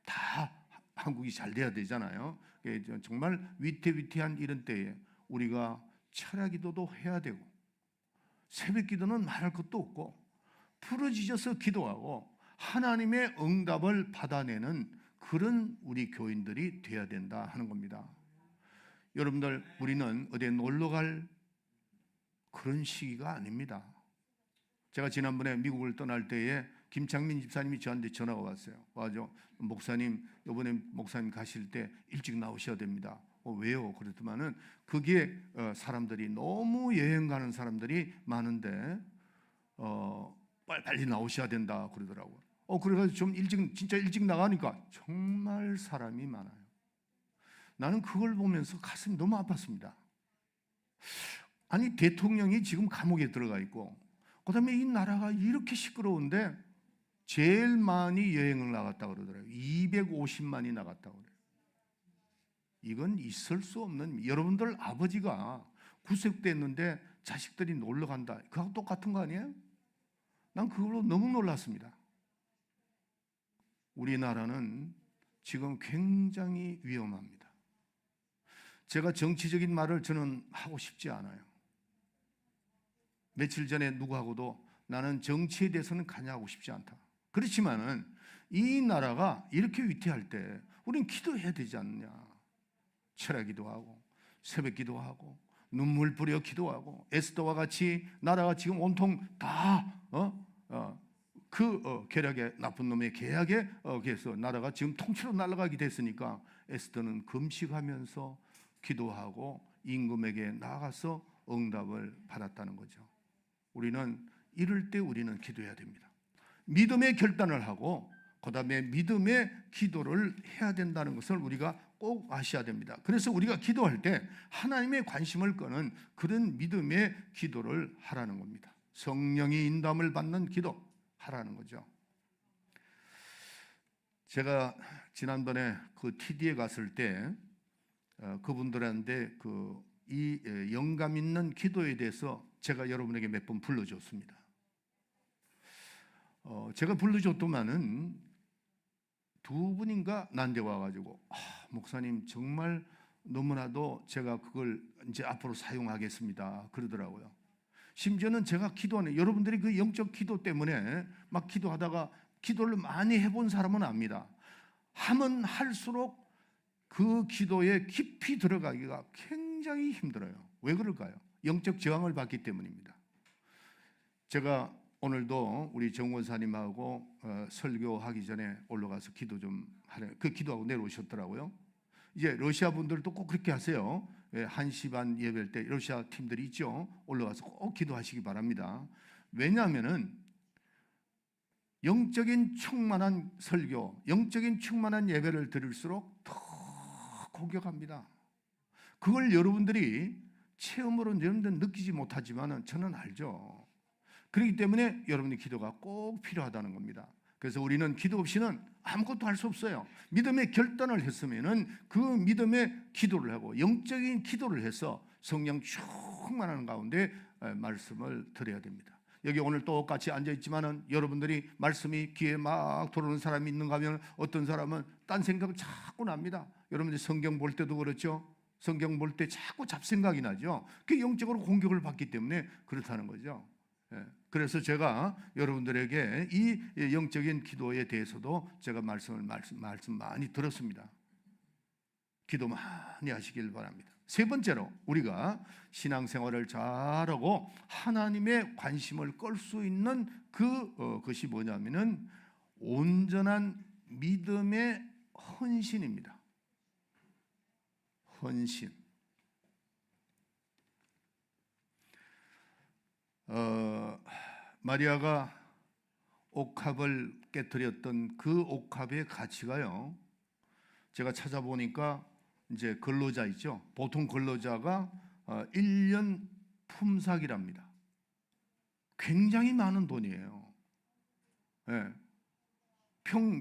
다 한국이 잘 돼야 되잖아요. 정말 위태위태한 이런 때에 우리가 철야기도도 해야 되고 새벽기도는 말할 것도 없고 부르짖어서 기도하고 하나님의 응답을 받아내는 그런 우리 교인들이 돼야 된다 하는 겁니다. 여러분들 우리는 어디에 놀러갈 그런 시기가 아닙니다. 제가 지난번에 미국을 떠날 때에 김창민 집사님이 저한테 전화가 왔어요. 와죠. 목사님 이번에 목사님 가실 때 일찍 나오셔야 됩니다. 왜요? 그랬더만은 그게 사람들이 너무 여행 가는 사람들이 많은데 빨리 나오셔야 된다 그러더라고요. 그래가지고 좀 진짜 일찍 나가니까 정말 사람이 많아요. 나는 그걸 보면서 가슴이 너무 아팠습니다. 아니 대통령이 지금 감옥에 들어가 있고 그다음에 이 나라가 이렇게 시끄러운데 제일 많이 여행을 나갔다 그러더라고요. 250만이 나갔다고 그래요. 이건 있을 수 없는, 여러분들 아버지가 구속됐는데 자식들이 놀러 간다. 그하고 똑같은 거 아니에요? 난 그걸로 너무 놀랐습니다. 우리나라는 지금 굉장히 위험합니다. 제가 정치적인 말을 저는 하고 싶지 않아요. 며칠 전에 누구하고도 나는 정치에 대해서는 관여하고 싶지 않다. 그렇지만은 이 나라가 이렇게 위태할 때 우리는 기도해야 되지 않느냐. 철야기도 하고 새벽 기도하고 눈물 뿌려 기도하고 에스더와 같이 나라가 지금 온통 다 계략에 나쁜 놈의 계략에 의해서 나라가 지금 통째로 날아가게 됐으니까 에스더는 금식하면서 기도하고 임금에게 나가서 응답을 받았다는 거죠. 우리는 이럴 때 우리는 기도해야 됩니다. 믿음의 결단을 하고 그다음에 믿음의 기도를 해야 된다는 것을 우리가 꼭 아셔야 됩니다. 그래서 우리가 기도할 때 하나님의 관심을 끄는 그런 믿음의 기도를 하라는 겁니다. 성령이 인도함을 받는 기도 하라는 거죠. 제가 지난번에 그 TD에 갔을 때 그분들한테 이 영감 있는 기도에 대해서 제가 여러분에게 몇 번 불러줬습니다. 제가 불러줬더만은 두 분인가 나한테 와가지고 목사님 정말 너무나도 제가 그걸 이제 앞으로 사용하겠습니다 그러더라고요. 심지어는 제가 기도하는 여러분들이 그 영적 기도 때문에 막 기도하다가 기도를 많이 해본 사람은 압니다. 하면 할수록 그 기도에 깊이 들어가기가 굉장히 힘들어요. 왜 그럴까요? 영적 저항을 받기 때문입니다. 제가 오늘도 우리 정원사님하고 설교하기 전에 올라가서 기도 좀 하려 그 기도하고 내려오셨더라고요. 이제 러시아 분들도 꼭 그렇게 하세요. 1시 반 예배할 때 러시아 팀들이 있죠. 올라가서 꼭 기도하시기 바랍니다. 왜냐하면은 영적인 충만한 설교, 영적인 충만한 예배를 드릴수록 더 공격합니다. 그걸 여러분들이 체험으로 여러분들 느끼지 못하지만은 저는 알죠. 그렇기 때문에 여러분의 기도가 꼭 필요하다는 겁니다. 그래서 우리는 기도 없이는 아무것도 할 수 없어요. 믿음의 결단을 했으면은 그 믿음의 기도를 하고 영적인 기도를 해서 성령 충만하는 가운데 말씀을 드려야 됩니다. 여기 오늘 똑같이 앉아있지만은 여러분들이 말씀이 귀에 막 들어오는 사람이 있는가 하면 어떤 사람은 딴 생각을 자꾸 납니다. 여러분들이 성경 볼 때도 그렇죠. 성경 볼 때 자꾸 잡생각이 나죠. 그게 영적으로 공격을 받기 때문에 그렇다는 거죠. 그래서 제가 여러분들에게 이 영적인 기도에 대해서도 제가 말씀 많이 들었습니다. 기도 많이 하시길 바랍니다. 세 번째로 우리가 신앙생활을 잘하고 하나님의 관심을 끌 수 있는 그것이 뭐냐면은 온전한 믿음의 헌신입니다. 헌신. 마리아가 옥합을 깨뜨렸던 그 옥합의 가치가요. 제가 찾아보니까 이제 근로자 있죠. 보통 근로자가 1년 품삯이랍니다. 굉장히 많은 돈이에요. 네.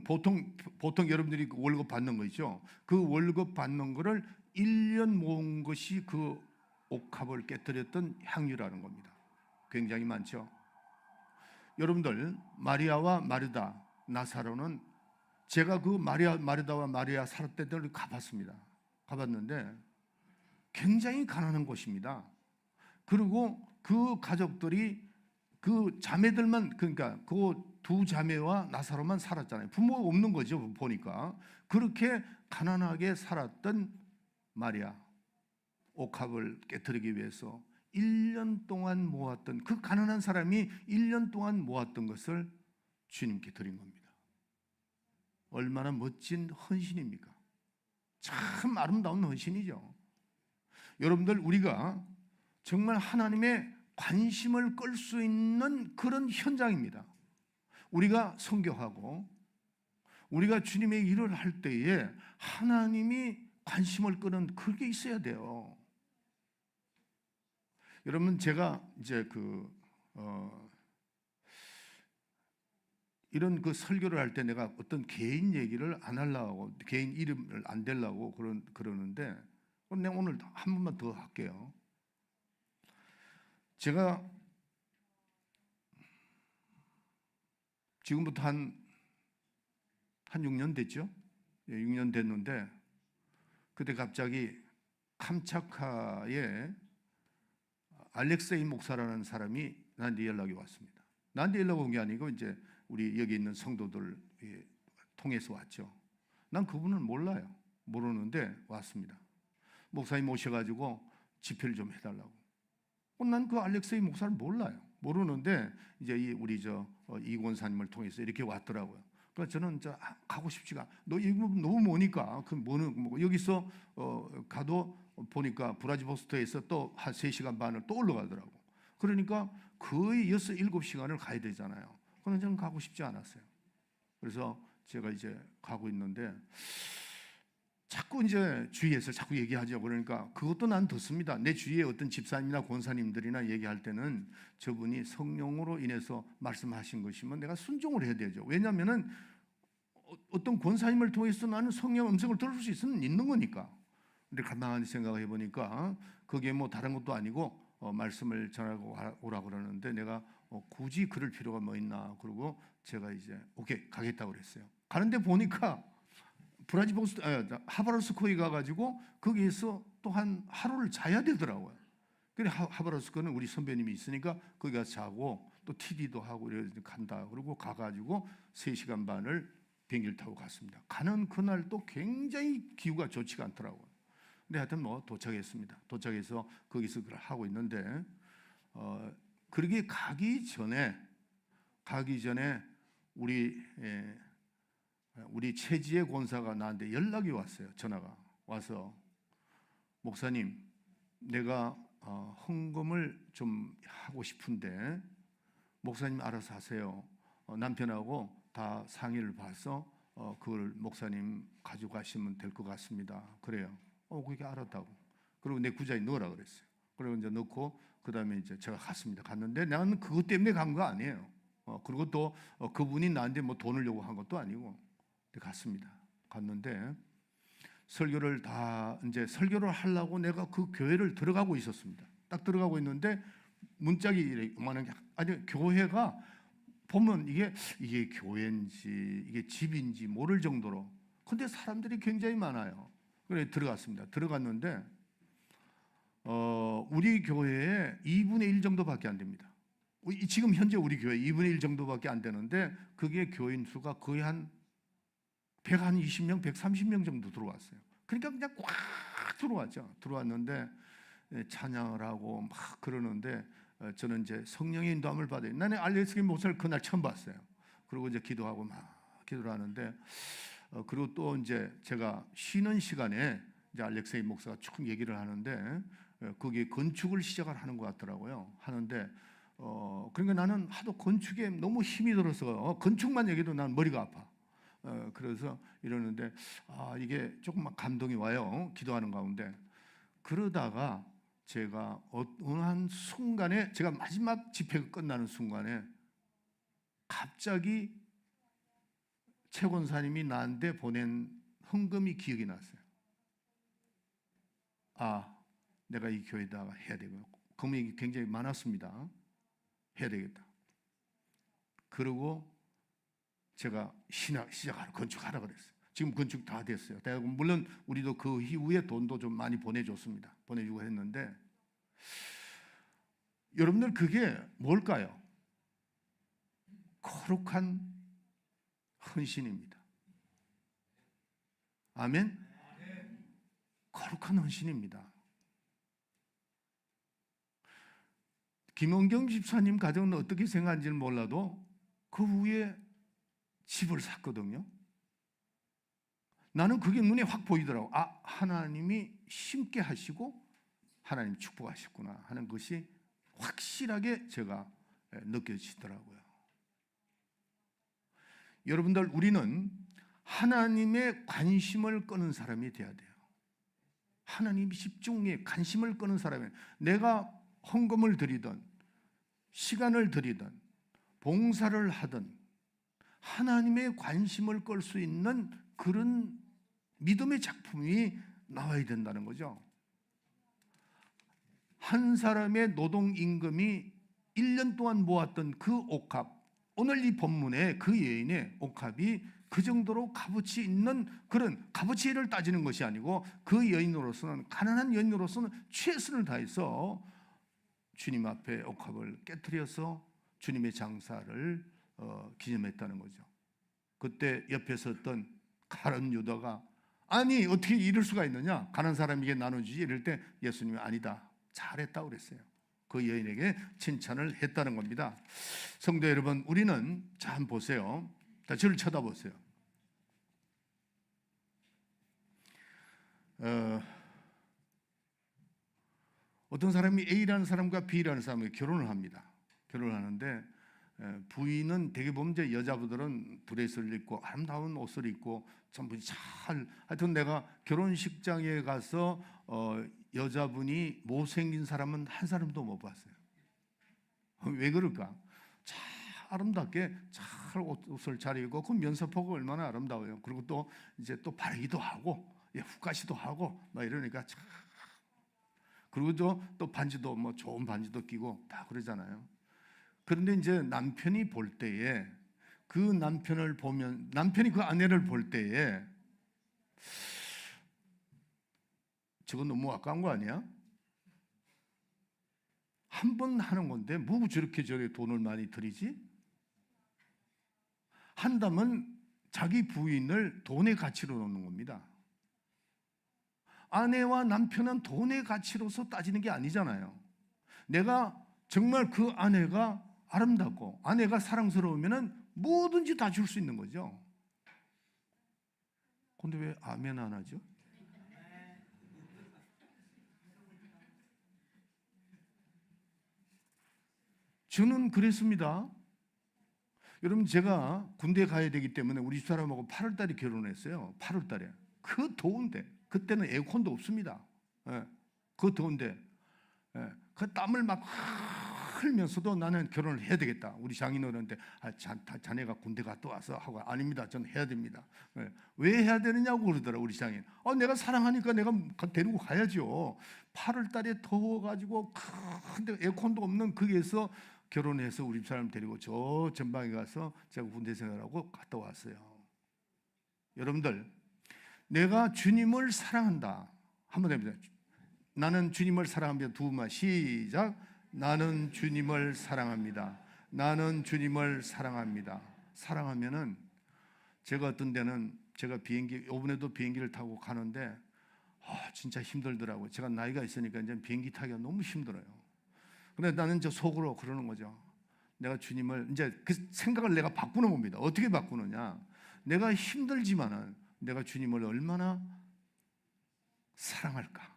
보통 여러분들이 월급 받는 거 있죠. 그 월급 받는 거를 1년 모은 것이 그 옥합을 깨뜨렸던 향유라는 겁니다. 굉장히 많죠. 여러분들 마리아와 마르다, 나사로는 제가 그 마르다와 마리아 살았던 데를 가봤는데 굉장히 가난한 곳입니다. 그리고 그 가족들이 그 자매들만 그러니까 그 두 자매와 나사로만 살았잖아요. 부모가 없는 거죠. 보니까 그렇게 가난하게 살았던 마리아 옥합을 깨뜨리기 위해서 1년 동안 모았던 그 가난한 사람이 1년 동안 모았던 것을 주님께 드린 겁니다. 얼마나 멋진 헌신입니까? 참 아름다운 헌신이죠. 여러분들 우리가 정말 하나님의 관심을 끌 수 있는 그런 현장입니다. 우리가 선교하고 우리가 주님의 일을 할 때에 하나님이 관심을 끄는 그게 있어야 돼요. 여러분 제가 이제 이런 그 설교를 할 때 내가 어떤 개인 얘기를 안 하려고 개인 이름을 안 대려고 그러는데 내가 오늘 한 번만 더 할게요. 제가 지금부터 한 6년 됐죠? 6년 됐는데 그때 갑자기 캄차카에 알렉세이 목사라는 사람이 나한테 연락이 왔습니다. 나한테 연락 온 게 아니고 이제 우리 여기 있는 성도들 통해서 왔죠. 난 그분을 몰라요. 모르는데 왔습니다. 목사님 모셔가지고 집회를 좀 해달라고. 난 그 알렉세이 목사를 몰라요. 모르는데 이제 우리 이권사님을 통해서 이렇게 왔더라고요. 그러니까 저는 가고 싶지가. 너 이거 너무 머니까 여기서 가도 보니까 브라지보스토에서 또 한 3시간 반을 또 올라가더라고. 그러니까 거의 6, 7시간을 가야 되잖아요. 그러나 저는 가고 싶지 않았어요. 그래서 제가 이제 가고 있는데 자꾸 이제 주위에서 자꾸 얘기하죠. 그러니까 그것도 난 듣습니다. 내 주위에 어떤 집사님이나 권사님들이나 얘기할 때는 저분이 성령으로 인해서 말씀하신 것이면 내가 순종을 해야 되죠. 왜냐하면은 어떤 권사님을 통해서 나는 성령 음성을 들을 수 있는 거니까. 근데 가만히 생각해 보니까 그게 뭐 다른 것도 아니고 말씀을 전하고 오라 그러는데 내가 굳이 그럴 필요가 뭐 있나. 그러고 제가 이제 오케이 가겠다고 그랬어요. 가는데 보니까 브라지보스 하바로스코에 가가지고 거기에서 또 한 하루를 자야 되더라고요. 그래 하바로스코는 우리 선배님이 있으니까 거기 가서 자고 또 TV도 하고 이래 간다. 그러고 가가지고 3시간 반을 비행기를 타고 갔습니다. 가는 그날 또 굉장히 기후가 좋지가 않더라고요. 근데 하여튼 뭐 도착했습니다. 도착해서 거기서 그걸 하고 있는데 그러게 가기 전에 우리 최지혜 권사가 나한테 연락이 왔어요. 전화가 와서 목사님, 내가 헌금을 좀 하고 싶은데 목사님 알아서 하세요. 남편하고 다 상의를 봐서 그걸 목사님 가져가시면 될 것 같습니다. 그래요. 그게 알았다고. 그리고 내 구자에 넣으라 그랬어요. 그리고 이제 넣고 그다음에 이제 제가 갔습니다. 갔는데 나는 그것 때문에 간 거 아니에요. 그리고 또 그분이 나한테 뭐 돈을 요구한 것도 아니고 갔습니다. 갔는데 설교를 하려고 내가 그 교회를 들어가고 있었습니다. 딱 들어가고 있는데 문짝이 이만한 게 아니 교회가 보면 이게 교회인지 이게 집인지 모를 정도로 근데 사람들이 굉장히 많아요. 그래 들어갔습니다. 들어갔는데 우리 교회에 2분의 1 정도밖에 안 됩니다. 지금 현재 우리 교회 2분의 1 정도밖에 안 되는데 그게 교인 수가 거의 한 120명, 130명 정도 들어왔어요. 그러니까 그냥 꽉 들어왔죠. 들어왔는데 찬양을 하고 막 그러는데 저는 이제 성령의 인도함을 받아요. 나는 알렉스의 목사를 그날 처음 봤어요. 그리고 이제 기도하고 막 기도를 하는데 그리고 또 이제 제가 쉬는 시간에 이제 알렉스의 목사가 쭉 얘기를 하는데 거기에 건축을 시작을 하는 것 같더라고요. 하는데 그러니까 나는 하도 건축에 너무 힘이 들어서 건축만 얘기도 난 머리가 아파. 그래서 이러는데 이게 조금 감동이 와요. 기도하는 가운데. 그러다가 제가 어느 한 순간에 제가 마지막 집회가 끝나는 순간에 갑자기 최 권사님이 나한테 보낸 헌금이 기억이 났어요. 내가 이 교회에다가 해야 되고 금액이 굉장히 많았습니다. 해야 되겠다. 그리고 제가 시작하라 건축하라 그랬어요. 지금 건축 다 됐어요. 물론 우리도 그 이후에 돈도 좀 많이 보내줬습니다. 보내주고 했는데 여러분들 그게 뭘까요? 거룩한 헌신입니다. 아멘? 거룩한 헌신입니다. 김원경 집사님 가정은 어떻게 생각하는지는 몰라도 그 후에 집을 샀거든요. 나는 그게 눈에 확 보이더라고. 하나님이 심게 하시고 하나님 축복하셨구나 하는 것이 확실하게 제가 느껴지더라고요. 여러분들 우리는 하나님의 관심을 끄는 사람이 돼야 돼요. 하나님 집중에 관심을 끄는 사람이 내가 헌금을 드리든 시간을 드리든 봉사를 하든 하나님의 관심을 끌 수 있는 그런 믿음의 작품이 나와야 된다는 거죠. 한 사람의 노동 임금이 1년 동안 모았던 그 옥합, 오늘 이 본문에 그 여인의 옥합이 그 정도로 값어치 있는 그런 값어치를 따지는 것이 아니고 그 여인으로서는 가난한 여인으로서는 최선을 다해서 주님 앞에 옥합을 깨트려서 주님의 장사를 기념했다는 거죠. 그때 옆에 섰던 가룟 유다가 아니 어떻게 이럴 수가 있느냐, 가난한 사람에게 나눠주지 이럴 때 예수님이 아니다, 잘했다고 그랬어요. 그 여인에게 칭찬을 했다는 겁니다. 성도 여러분, 우리는 자 한번 보세요. 자, 저를 쳐다보세요. 어떤 사람이 A라는 사람과 B라는 사람이 결혼을 합니다. 결혼을 하는데 부인은 되게 보면 이제 여자분들은 드레스를 입고 아름다운 옷을 입고 전부 잘, 하여튼 내가 결혼식장에 가서 여자분이 못생긴 사람은 한 사람도 못 봤어요. 왜 그럴까? 잘 아름답게 잘 옷을 잘 입고 그 면사포가 얼마나 아름다워요. 그리고 또 이제 또 바르기도 하고 훅가시도 하고 막 이러니까 참. 그리고 또 반지도 뭐 좋은 반지도 끼고 다 그러잖아요. 그런데 이제 남편이 볼 때에 그 남편을 보면 남편이 그 아내를 볼 때에 저거 너무 아까운 거 아니야? 한 번 하는 건데 뭐 저렇게 돈을 많이 들이지? 한다면 자기 부인을 돈의 가치로 놓는 겁니다. 아내와 남편은 돈의 가치로서 따지는 게 아니잖아요. 내가 정말 그 아내가 아름답고 아내가 사랑스러우면 뭐든지 다 줄 수 있는 거죠. 근데 왜 아멘 안 하죠? 저는 그랬습니다. 여러분 제가 군대 가야 되기 때문에 우리 집사람하고 8월 달에 결혼했어요. 8월 달에. 그 더운데 그때는 에어컨도 없습니다. 예, 그 더운데 그 땀을 막 흘면서도 나는 결혼을 해야 되겠다. 우리 장인어른한테 자네가 군대 갔다 와서 하고 아닙니다. 저는 해야 됩니다. 왜 해야 되느냐고 그러더라 우리 장인. 내가 사랑하니까 내가 데리고 가야죠. 8월 달에 더워가지고 근데 에어컨도 없는 거기에서 결혼해서 우리 사람 데리고 저 전방에 가서 제가 군대 생활하고 갔다 왔어요. 여러분들 내가 주님을 사랑한다. 한번 해보세요. 나는 주님을 사랑합니다. 두 번 시작. 나는 주님을 사랑합니다. 나는 주님을 사랑합니다. 사랑하면은 제가 어떤 데는 제가 이번에도 비행기를 타고 가는데 진짜 힘들더라고요. 제가 나이가 있으니까 이제 비행기 타기가 너무 힘들어요. 근데 나는 저 속으로 그러는 거죠. 내가 주님을 이제 그 생각을 내가 바꾸는 겁니다. 어떻게 바꾸느냐? 내가 힘들지만은 내가 주님을 얼마나 사랑할까?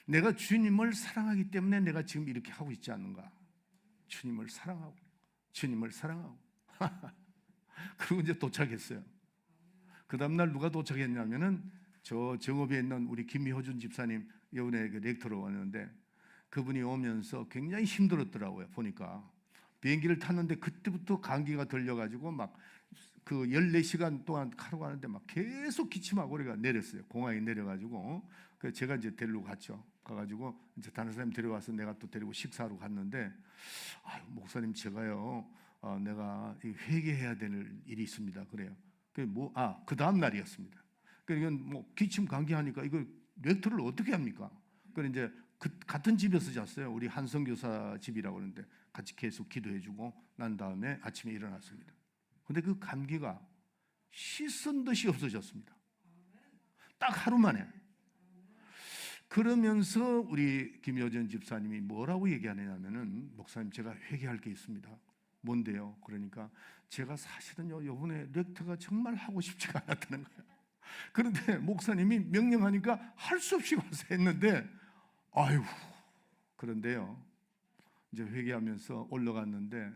내가 주님을 사랑하기 때문에 내가 지금 이렇게 하고 있지 않는가? 주님을 사랑하고, 주님을 사랑하고. 그리고 이제 도착했어요. 그 다음날 누가 도착했냐면은 저 정읍에 있는 우리 김효준 집사님 이번에 그 렉터로 왔는데 그분이 오면서 굉장히 힘들었더라고요. 보니까 비행기를 탔는데 그때부터 감기가 들려가지고 막 그 14시간 동안 하루 가는데 막 계속 기침하고 우리가 내렸어요. 공항에 내려가지고 그 제가 이제 데리러 갔죠. 가가지고 이제 다른 사람 데려와서 내가 또 데리고 식사하러 갔는데 목사님 제가요 내가 회개해야 될 일이 있습니다. 그래요. 그 다음 날이었습니다. 그러니까 뭐 기침 감기하니까 이거 렉터를 어떻게 합니까? 그래 이제 같은 집에서 잤어요. 우리 한성교사 집이라고 그러는데 같이 계속 기도해주고 난 다음에 아침에 일어났습니다. 근데 그 감기가 씻은 듯이 없어졌습니다. 딱 하루 만에. 그러면서 우리 김효전 집사님이 뭐라고 얘기하느냐면은 목사님 제가 회개할 게 있습니다. 뭔데요? 그러니까 제가 사실은요 이번에 렉터가 정말 하고 싶지가 않았다는 거예요. 그런데 목사님이 명령하니까 할 수 없이 와서 했는데 그런데요 이제 회개하면서 올라갔는데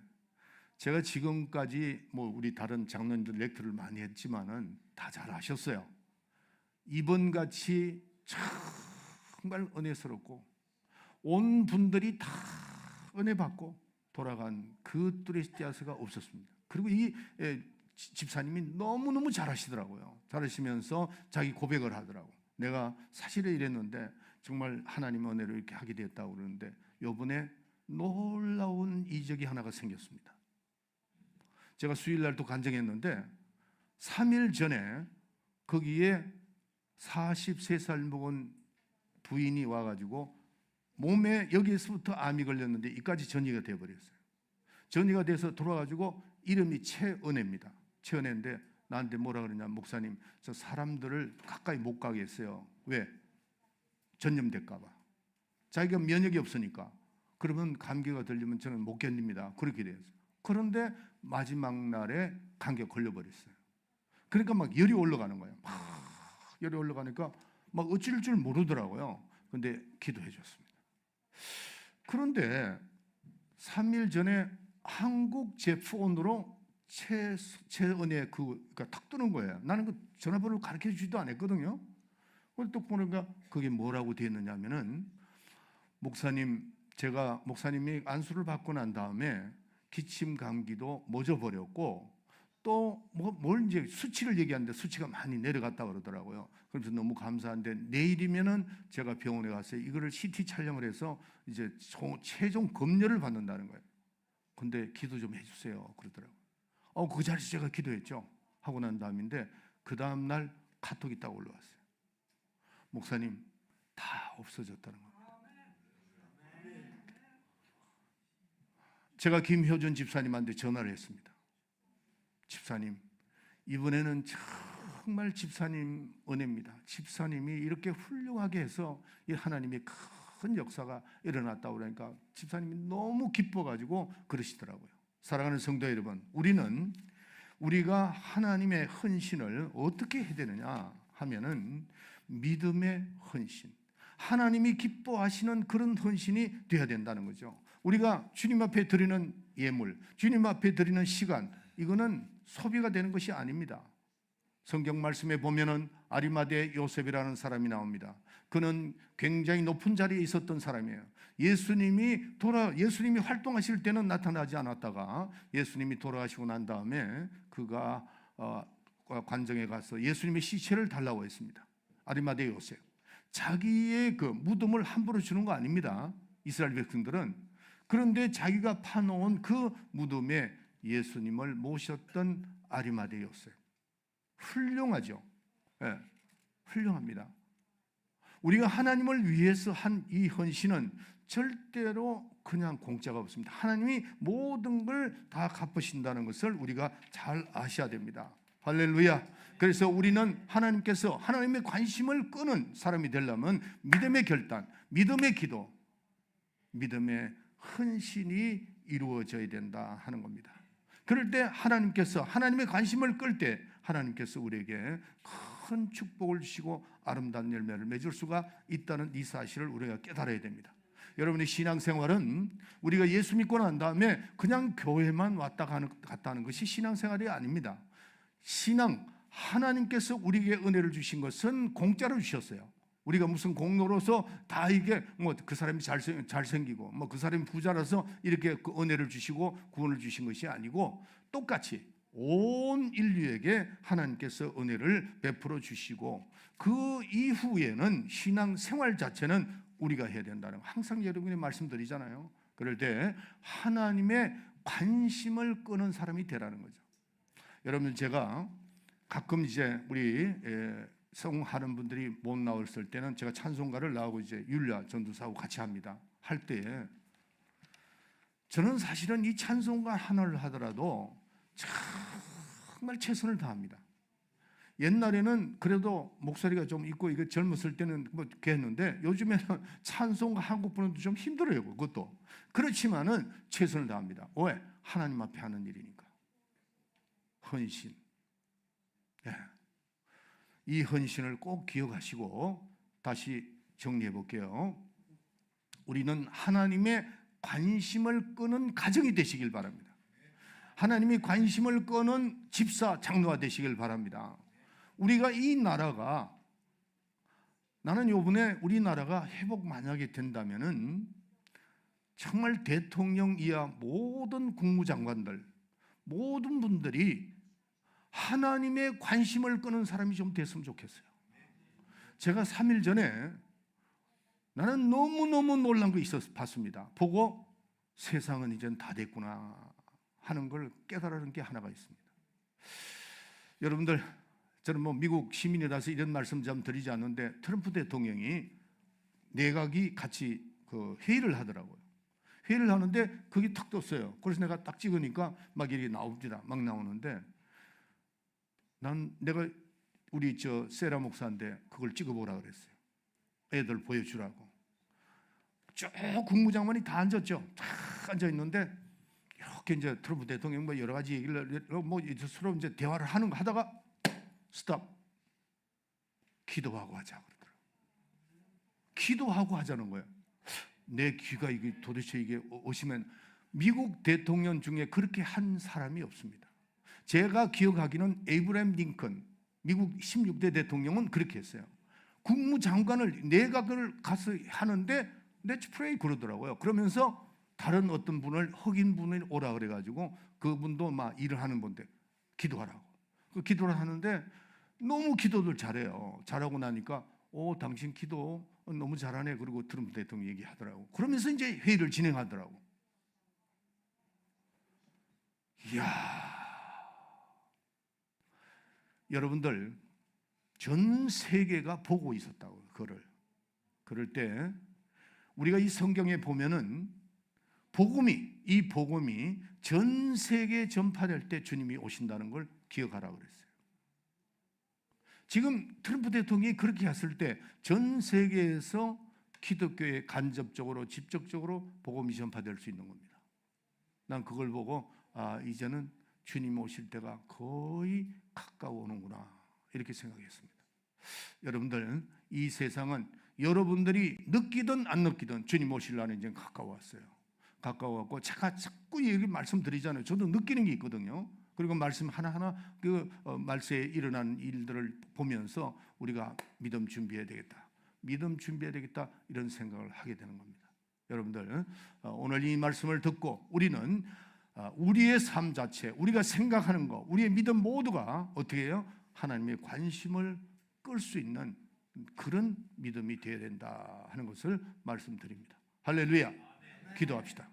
제가 지금까지 뭐 우리 다른 장로님들 렉터를 많이 했지만은 다 잘하셨어요. 이번같이 정말 은혜스럽고 온 분들이 다 은혜 받고 돌아간 그 뚜레스티아스가 없었습니다. 그리고 이 집사님이 너무너무 잘하시더라고요. 잘하시면서 자기 고백을 하더라고. 내가 사실은 이랬는데 정말 하나님 은혜로 이렇게 하게 되었다고 그러는데 요번에 놀라운 이적이 하나가 생겼습니다. 제가 수요일날 또 간증했는데 3일 전에 거기에 43살 먹은 부인이 와가지고 몸에 여기에서부터 암이 걸렸는데 이까지 전이가 되어버렸어요. 전이가 돼서 돌아가지고 이름이 최은혜입니다. 최은혜인데 나한테 뭐라 그러냐, 목사님 저 사람들을 가까이 못 가게 했어요. 왜? 전염될까 봐. 자기가 면역이 없으니까. 그러면 감기가 들리면 저는 못 견딥니다. 그렇게 돼서. 그런데 마지막 날에 감기가 걸려버렸어요. 그러니까 막 열이 올라가는 거예요. 막 열이 올라가니까 막 어쩔 줄 모르더라고요. 근데 기도해 줬습니다. 그런데 3일 전에 한국 제폰으로 최은혜 그가 탁 뜨는 거예요. 나는 그 전화번호를 가르쳐 주지도 않았거든요. 또 보니까 그게 뭐라고 되어 있느냐면은 목사님이 안수를 받고 난 다음에 기침 감기도 멎어 버렸고 또 뭘 이제 수치를 얘기하는데 수치가 많이 내려갔다 그러더라고요. 그래서 너무 감사한데 내일이면은 제가 병원에 가서 이거를 CT 촬영을 해서 이제 최종 검열을 받는다는 거예요. 근데 기도 좀 해주세요 그러더라고요. 그 자리에서 제가 기도했죠. 하고 난 다음인데 그 다음 날 카톡이 딱 올라왔어요. 목사님 다 없어졌다는 거예요. 제가 김효준 집사님한테 전화를 했습니다. 집사님, 이번에는 정말 집사님 은혜입니다. 집사님이 이렇게 훌륭하게 해서 이 하나님의 큰 역사가 일어났다고 그러니까 집사님이 너무 기뻐가지고 그러시더라고요. 사랑하는 성도 여러분, 우리가 하나님의 헌신을 어떻게 해야 되느냐 하면은 믿음의 헌신, 하나님이 기뻐하시는 그런 헌신이 되어야 된다는 거죠. 우리가 주님 앞에 드리는 예물, 주님 앞에 드리는 시간, 이거는 소비가 되는 것이 아닙니다. 성경 말씀에 보면은 아리마대 요셉이라는 사람이 나옵니다. 그는 굉장히 높은 자리에 있었던 사람이에요. 예수님이 활동하실 때는 나타나지 않았다가 예수님이 돌아가시고 난 다음에 그가 관정에 가서 예수님의 시체를 달라고 했습니다. 아리마대 요셉. 자기의 그 무덤을 함부로 주는 거 아닙니다. 이스라엘 백성들은. 그런데 자기가 파놓은 그 무덤에 예수님을 모셨던 아리마대 요셉. 훌륭하죠. 네, 훌륭합니다. 우리가 하나님을 위해서 한 이 헌신은 절대로 그냥 공짜가 없습니다. 하나님이 모든 걸 다 갚으신다는 것을 우리가 잘 아셔야 됩니다. 할렐루야. 그래서 우리는 하나님께서 하나님의 관심을 끄는 사람이 되려면 믿음의 결단, 믿음의 기도, 믿음의 헌신이 이루어져야 된다 하는 겁니다. 그럴 때 하나님께서 하나님의 관심을 끌 때 하나님께서 우리에게 큰 축복을 주시고 아름다운 열매를 맺을 수가 있다는 이 사실을 우리가 깨달아야 됩니다. 여러분의 신앙생활은 우리가 예수 믿고 난 다음에 그냥 교회만 왔다 갔다 하는 것이 신앙생활이 아닙니다. 신앙, 하나님께서 우리에게 은혜를 주신 것은 공짜로 주셨어요. 우리가 무슨 공로로서 다 이게 그 사람이 잘생기고 그 사람이 부자라서 이렇게 그 은혜를 주시고 구원을 주신 것이 아니고 똑같이 온 인류에게 하나님께서 은혜를 베풀어 주시고 그 이후에는 신앙 생활 자체는 우리가 해야 된다는 거 항상 여러분이 말씀드리잖아요. 그럴 때 하나님의 관심을 끄는 사람이 되라는 거죠. 여러분, 제가 가끔 이제 우리 성하는 분들이 못 나왔을 때는 제가 찬송가를 나오고 이제 율야 전도사하고 같이 합니다. 할 때에 저는 사실은 이 찬송가 하나를 하더라도 정말 최선을 다합니다. 옛날에는 그래도 목소리가 좀 있고 이거 젊었을 때는 뭐 이렇게 했는데 요즘에는 찬송가 한 곡 부르는 좀 힘들어요. 그것도. 그렇지만은 최선을 다합니다. 왜? 하나님 앞에 하는 일이니까. 헌신. 예. 이 헌신을 꼭 기억하시고 다시 정리해 볼게요. 우리는 하나님의 관심을 끄는 가정이 되시길 바랍니다. 하나님이 관심을 끄는 집사, 장로가 되시길 바랍니다. 우리가 이 나라가, 나는 이번에 우리나라가 회복 만약에 된다면은 정말 대통령 이하 모든 국무장관들, 모든 분들이 하나님의 관심을 끄는 사람이 좀 됐으면 좋겠어요. 제가 3일 전에 나는 너무너무 놀란 거 봤습니다. 보고 세상은 이젠 다 됐구나 하는 걸 깨달은 게 하나가 있습니다. 여러분들, 저는 뭐 미국 시민이라서 이런 말씀 좀 드리지 않는데 트럼프 대통령이 내각이 같이 그 회의를 하더라고요. 회의를 하는데 그게 탁 떴어요. 그래서 내가 딱 찍으니까 막 이렇게 나옵니다. 막 나오는데 내가 우리 세라 목사인데 그걸 찍어보라 그랬어요. 애들 보여주라고. 쭉 국무장관이 다 앉았죠. 다 앉아 있는데 이렇게 이제 트럼프 대통령 뭐 여러 가지 얘기를 뭐 서로 이제 대화를 하다가 스탑. 기도하고 하자 그러더라고요. 기도하고 하자는 거예요. 내 귀가 이게 도대체 이게 오시면 미국 대통령 중에 그렇게 한 사람이 없습니다. 제가 기억하기는 에이브라임 링컨, 미국 16대 대통령은 그렇게 했어요. 국무장관을, 내각을 가서 하는데 Let's pray 그러더라고요. 그러면서 다른 어떤 분을, 흑인 분을 오라 그래가지고 그분도 막 일을 하는 분인데 기도하라고. 그 기도를 하는데 너무 기도를 잘해요. 잘하고 나니까 당신 기도 너무 잘하네. 그리고 트럼프 대통령 얘기하더라고. 그러면서 이제 회의를 진행하더라고. 이야, 여러분들 전 세계가 보고 있었다고. 그럴 때 우리가 이 성경에 보면은 이 복음이 전 세계에 전파될 때 주님이 오신다는 걸 기억하라고 그랬어요. 지금 트럼프 대통령이 그렇게 했을 때 전 세계에서 기독교에 간접적으로 직접적으로 복음이 전파될 수 있는 겁니다. 난 그걸 보고 이제는 주님 오실 때가 거의 가까워오는구나 이렇게 생각했습니다. 여러분들, 이 세상은 여러분들이 느끼든 안 느끼든 주님 오실 날은 이제 가까워왔어요. 가까워갖고 제가 자꾸 얘기 말씀드리잖아요. 저도 느끼는 게 있거든요. 그리고 말씀 하나하나 말세에 일어나는 일들을 보면서 우리가 믿음 준비해야 되겠다. 믿음 준비해야 되겠다. 이런 생각을 하게 되는 겁니다. 여러분들, 오늘 이 말씀을 듣고 우리는 우리의 삶 자체, 우리가 생각하는 거, 우리의 믿음 모두가 어떻게 해요? 하나님의 관심을 끌 수 있는 그런 믿음이 되어야 된다 하는 것을 말씀드립니다. 할렐루야. 기도합시다.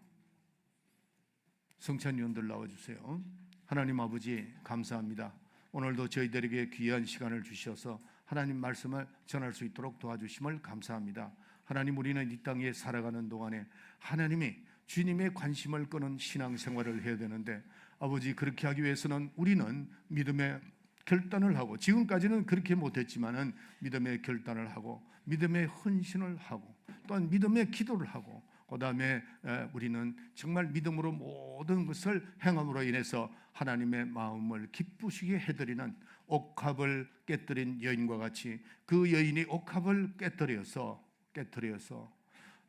성찬위원들 나와주세요. 하나님 아버지 감사합니다. 오늘도 저희들에게 귀한 시간을 주셔서 하나님 말씀을 전할 수 있도록 도와주심을 감사합니다. 하나님, 우리는 이 땅에 살아가는 동안에 하나님이 주님의 관심을 끄는 신앙생활을 해야 되는데 아버지, 그렇게 하기 위해서는 우리는 믿음의 결단을 하고, 지금까지는 그렇게 못했지만은 믿음의 결단을 하고 믿음의 헌신을 하고 또한 믿음의 기도를 하고, 그 다음에 우리는 정말 믿음으로 모든 것을 행함으로 인해서 하나님의 마음을 기쁘시게 해드리는 옥합을 깨뜨린 여인과 같이 그 여인이 옥합을 깨뜨려서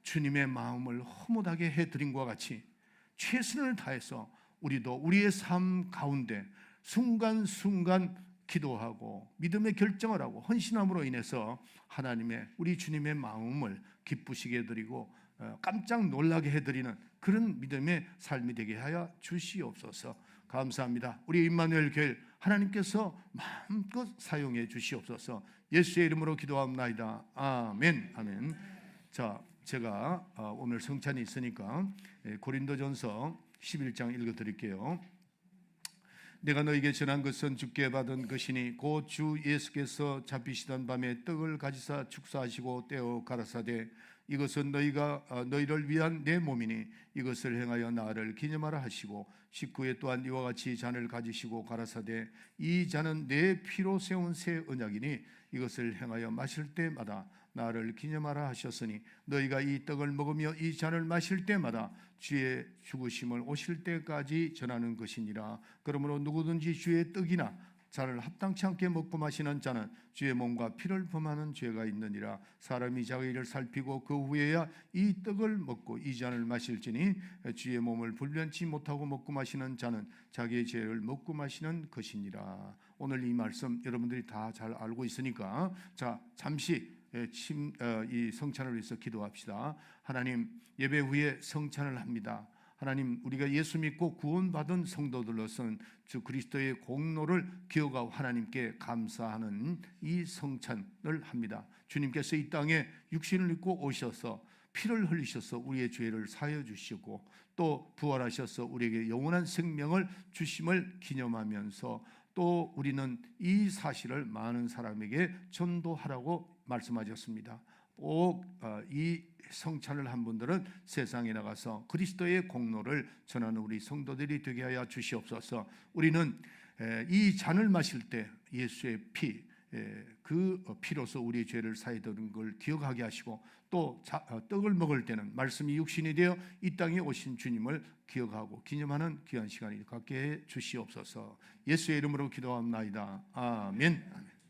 주님의 마음을 허무하게 해드린 것과 같이 최선을 다해서 우리도 우리의 삶 가운데 순간순간 기도하고 믿음의 결정을 하고 헌신함으로 인해서 하나님의, 우리 주님의 마음을 기쁘시게 해드리고 깜짝 놀라게 해드리는 그런 믿음의 삶이 되게 하여 주시옵소서. 감사합니다. 우리 임마누엘 교회 하나님께서 마음껏 사용해 주시옵소서. 예수의 이름으로 기도합나이다. 아멘. 아멘. 자, 제가 오늘 성찬이 있으니까 고린도전서 11장 읽어드릴게요. 내가 너에게 전한 것은 주께 받은 것이니 곧 주 예수께서 잡히시던 밤에 떡을 가지사 축사하시고 떼어 가라사대 이것은 너희를 위한 내 몸이니 이것을 행하여 나를 기념하라 하시고, 식후에 또한 이와 같이 잔을 가지시고 가라사대 이 잔은 내 피로 세운 새 언약이니 이것을 행하여 마실 때마다 나를 기념하라 하셨으니 너희가 이 떡을 먹으며 이 잔을 마실 때마다 주의 죽으심을 오실 때까지 전하는 것이니라. 그러므로 누구든지 주의 떡이나 잔을 합당치 않게 먹고 마시는 자는 주의 몸과 피를 범하는 죄가 있느니라. 사람이 자기를 살피고 그 후에야 이 떡을 먹고 이 잔을 마실지니 주의 몸을 분별치 못하고 먹고 마시는 자는 자기의 죄를 먹고 마시는 것이니라. 오늘 이 말씀 여러분들이 다 잘 알고 있으니까 자, 잠시 이 성찬을 위해서 기도합시다. 하나님, 예배 후에 성찬을 합니다. 하나님, 우리가 예수 믿고 구원받은 성도들로서는 주 그리스도의 공로를 기억하고 하나님께 감사하는 이 성찬을 합니다. 주님께서 이 땅에 육신을 입고 오셔서 피를 흘리셔서 우리의 죄를 사하여 주시고 또 부활하셔서 우리에게 영원한 생명을 주심을 기념하면서 또 우리는 이 사실을 많은 사람에게 전도하라고 말씀하셨습니다. 꼭 이 성찬을 한 분들은 세상에 나가서 그리스도의 공로를 전하는 우리 성도들이 되게 하여 주시옵소서. 우리는 이 잔을 마실 때 예수의 피, 그 피로서 우리의 죄를 사하는 걸 기억하게 하시고 또 떡을 먹을 때는 말씀이 육신이 되어 이 땅에 오신 주님을 기억하고 기념하는 귀한 시간이 갖게 해 주시옵소서. 예수의 이름으로 기도합나이다. 아멘. 아멘.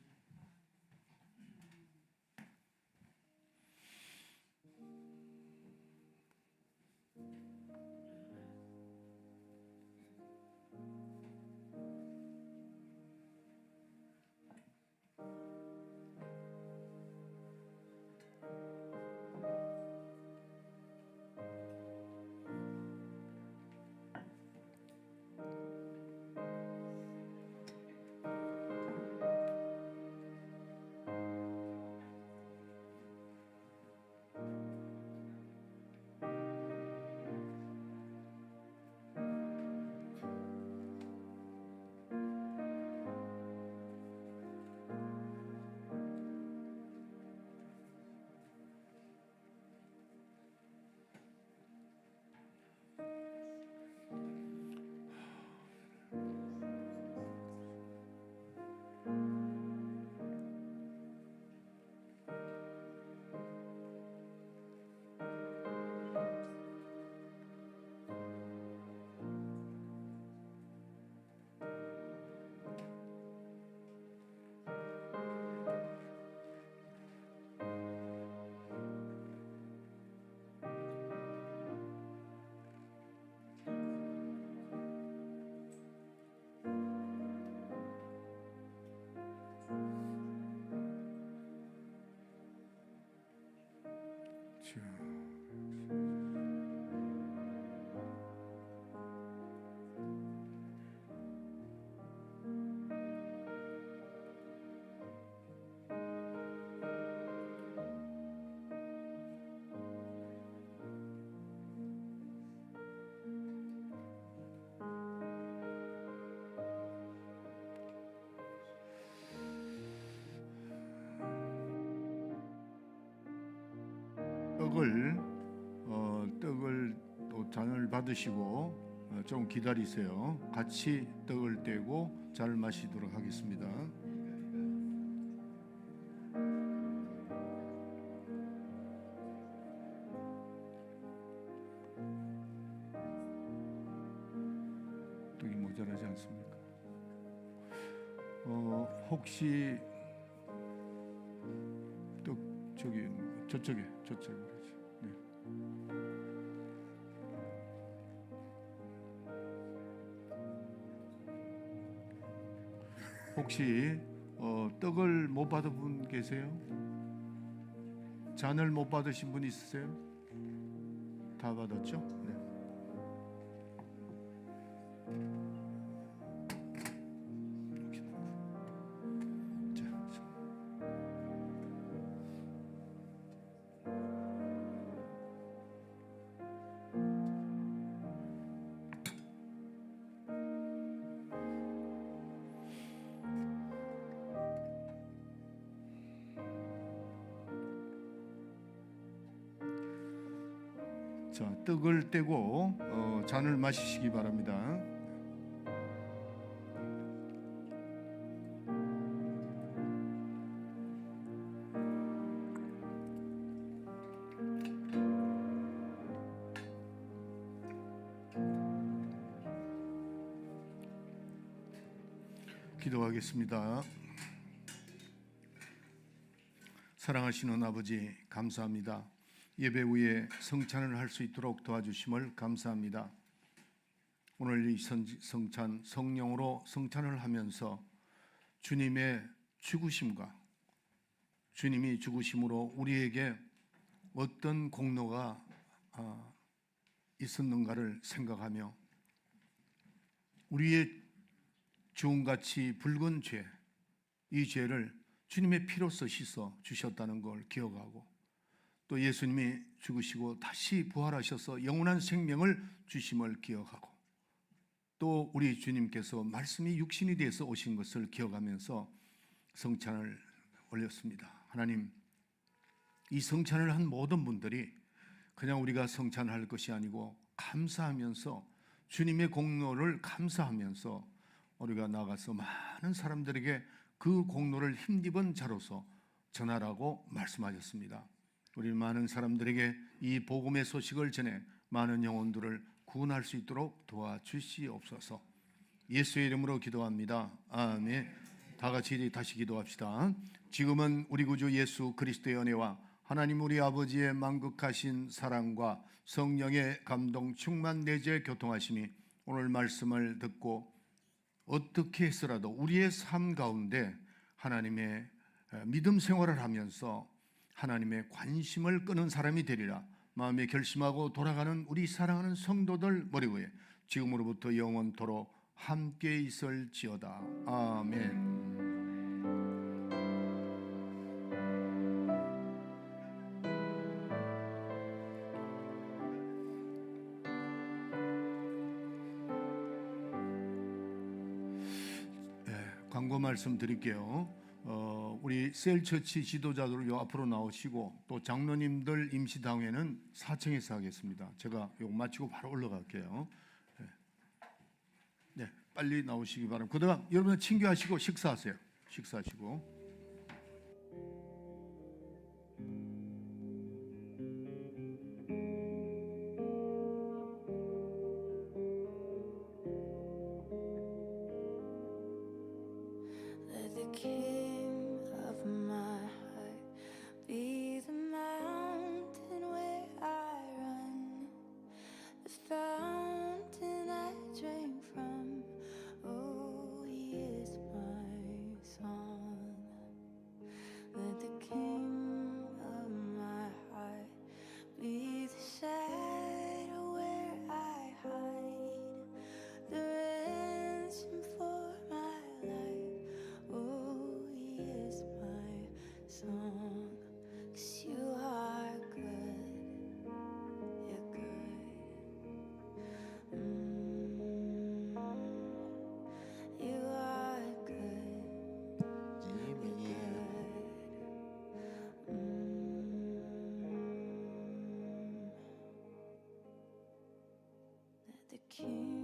떡을 또 잔을 받으시고 좀 기다리세요. 같이 떡을 떼고 잔을 마시도록 하겠습니다. 떡이 모자라지 않습니까? 혹시 떡 저쪽에 그러지. 네. 혹시 떡을 못 받은 분 계세요? 잔을 못 받으신 분 있으세요? 다 받았죠? 네. 자, 떡을 떼고 잔을 마시시기 바랍니다. 기도하겠습니다. 사랑하시는 아버지, 감사합니다. 예배 후에 성찬을 할 수 있도록 도와주심을 감사합니다. 오늘 이 성찬, 성령으로 성찬을 하면서 주님의 죽으심과 주님이 죽으심으로 우리에게 어떤 공로가 있었는가를 생각하며 우리의 주홍같이 붉은 죄, 이 죄를 주님의 피로써 씻어 주셨다는 걸 기억하고 또 예수님이 죽으시고 다시 부활하셔서 영원한 생명을 주심을 기억하고 또 우리 주님께서 말씀이 육신이 되어서 오신 것을 기억하면서 성찬을 올렸습니다. 하나님, 이 성찬을 한 모든 분들이 그냥 우리가 성찬할 것이 아니고 감사하면서 주님의 공로를 감사하면서 우리가 나가서 많은 사람들에게 그 공로를 힘입은 자로서 전하라고 말씀하셨습니다. 우리 많은 사람들에게 이 복음의 소식을 전해 많은 영혼들을 구원할 수 있도록 도와주시옵소서. 예수의 이름으로 기도합니다. 아멘. 다 같이 다시 기도합시다. 지금은 우리 구주 예수 그리스도의 은혜와 하나님 우리 아버지의 만극하신 사랑과 성령의 감동 충만 내재 교통하심이 오늘 말씀을 듣고 어떻게 해서라도 우리의 삶 가운데 하나님의 믿음 생활을 하면서 하나님의 관심을 끄는 사람이 되리라 마음에 결심하고 돌아가는 우리 사랑하는 성도들 머리 위에 지금으로부터 영원토록 함께 있을지어다. 아멘. 광고 말씀 드릴게요. 우리 셀처치 지도자들 요 앞으로 나오시고 또 장로님들 임시당회는 4층에서 하겠습니다. 제가 이거 마치고 바로 올라갈게요. 네, 빨리 나오시기 바랍니다. 그동안 여러분 친교하시고 식사하세요. 식사하시고. Let the king of my heart be the mountain where I run, the fountain I drink from. Oh, he is my song. king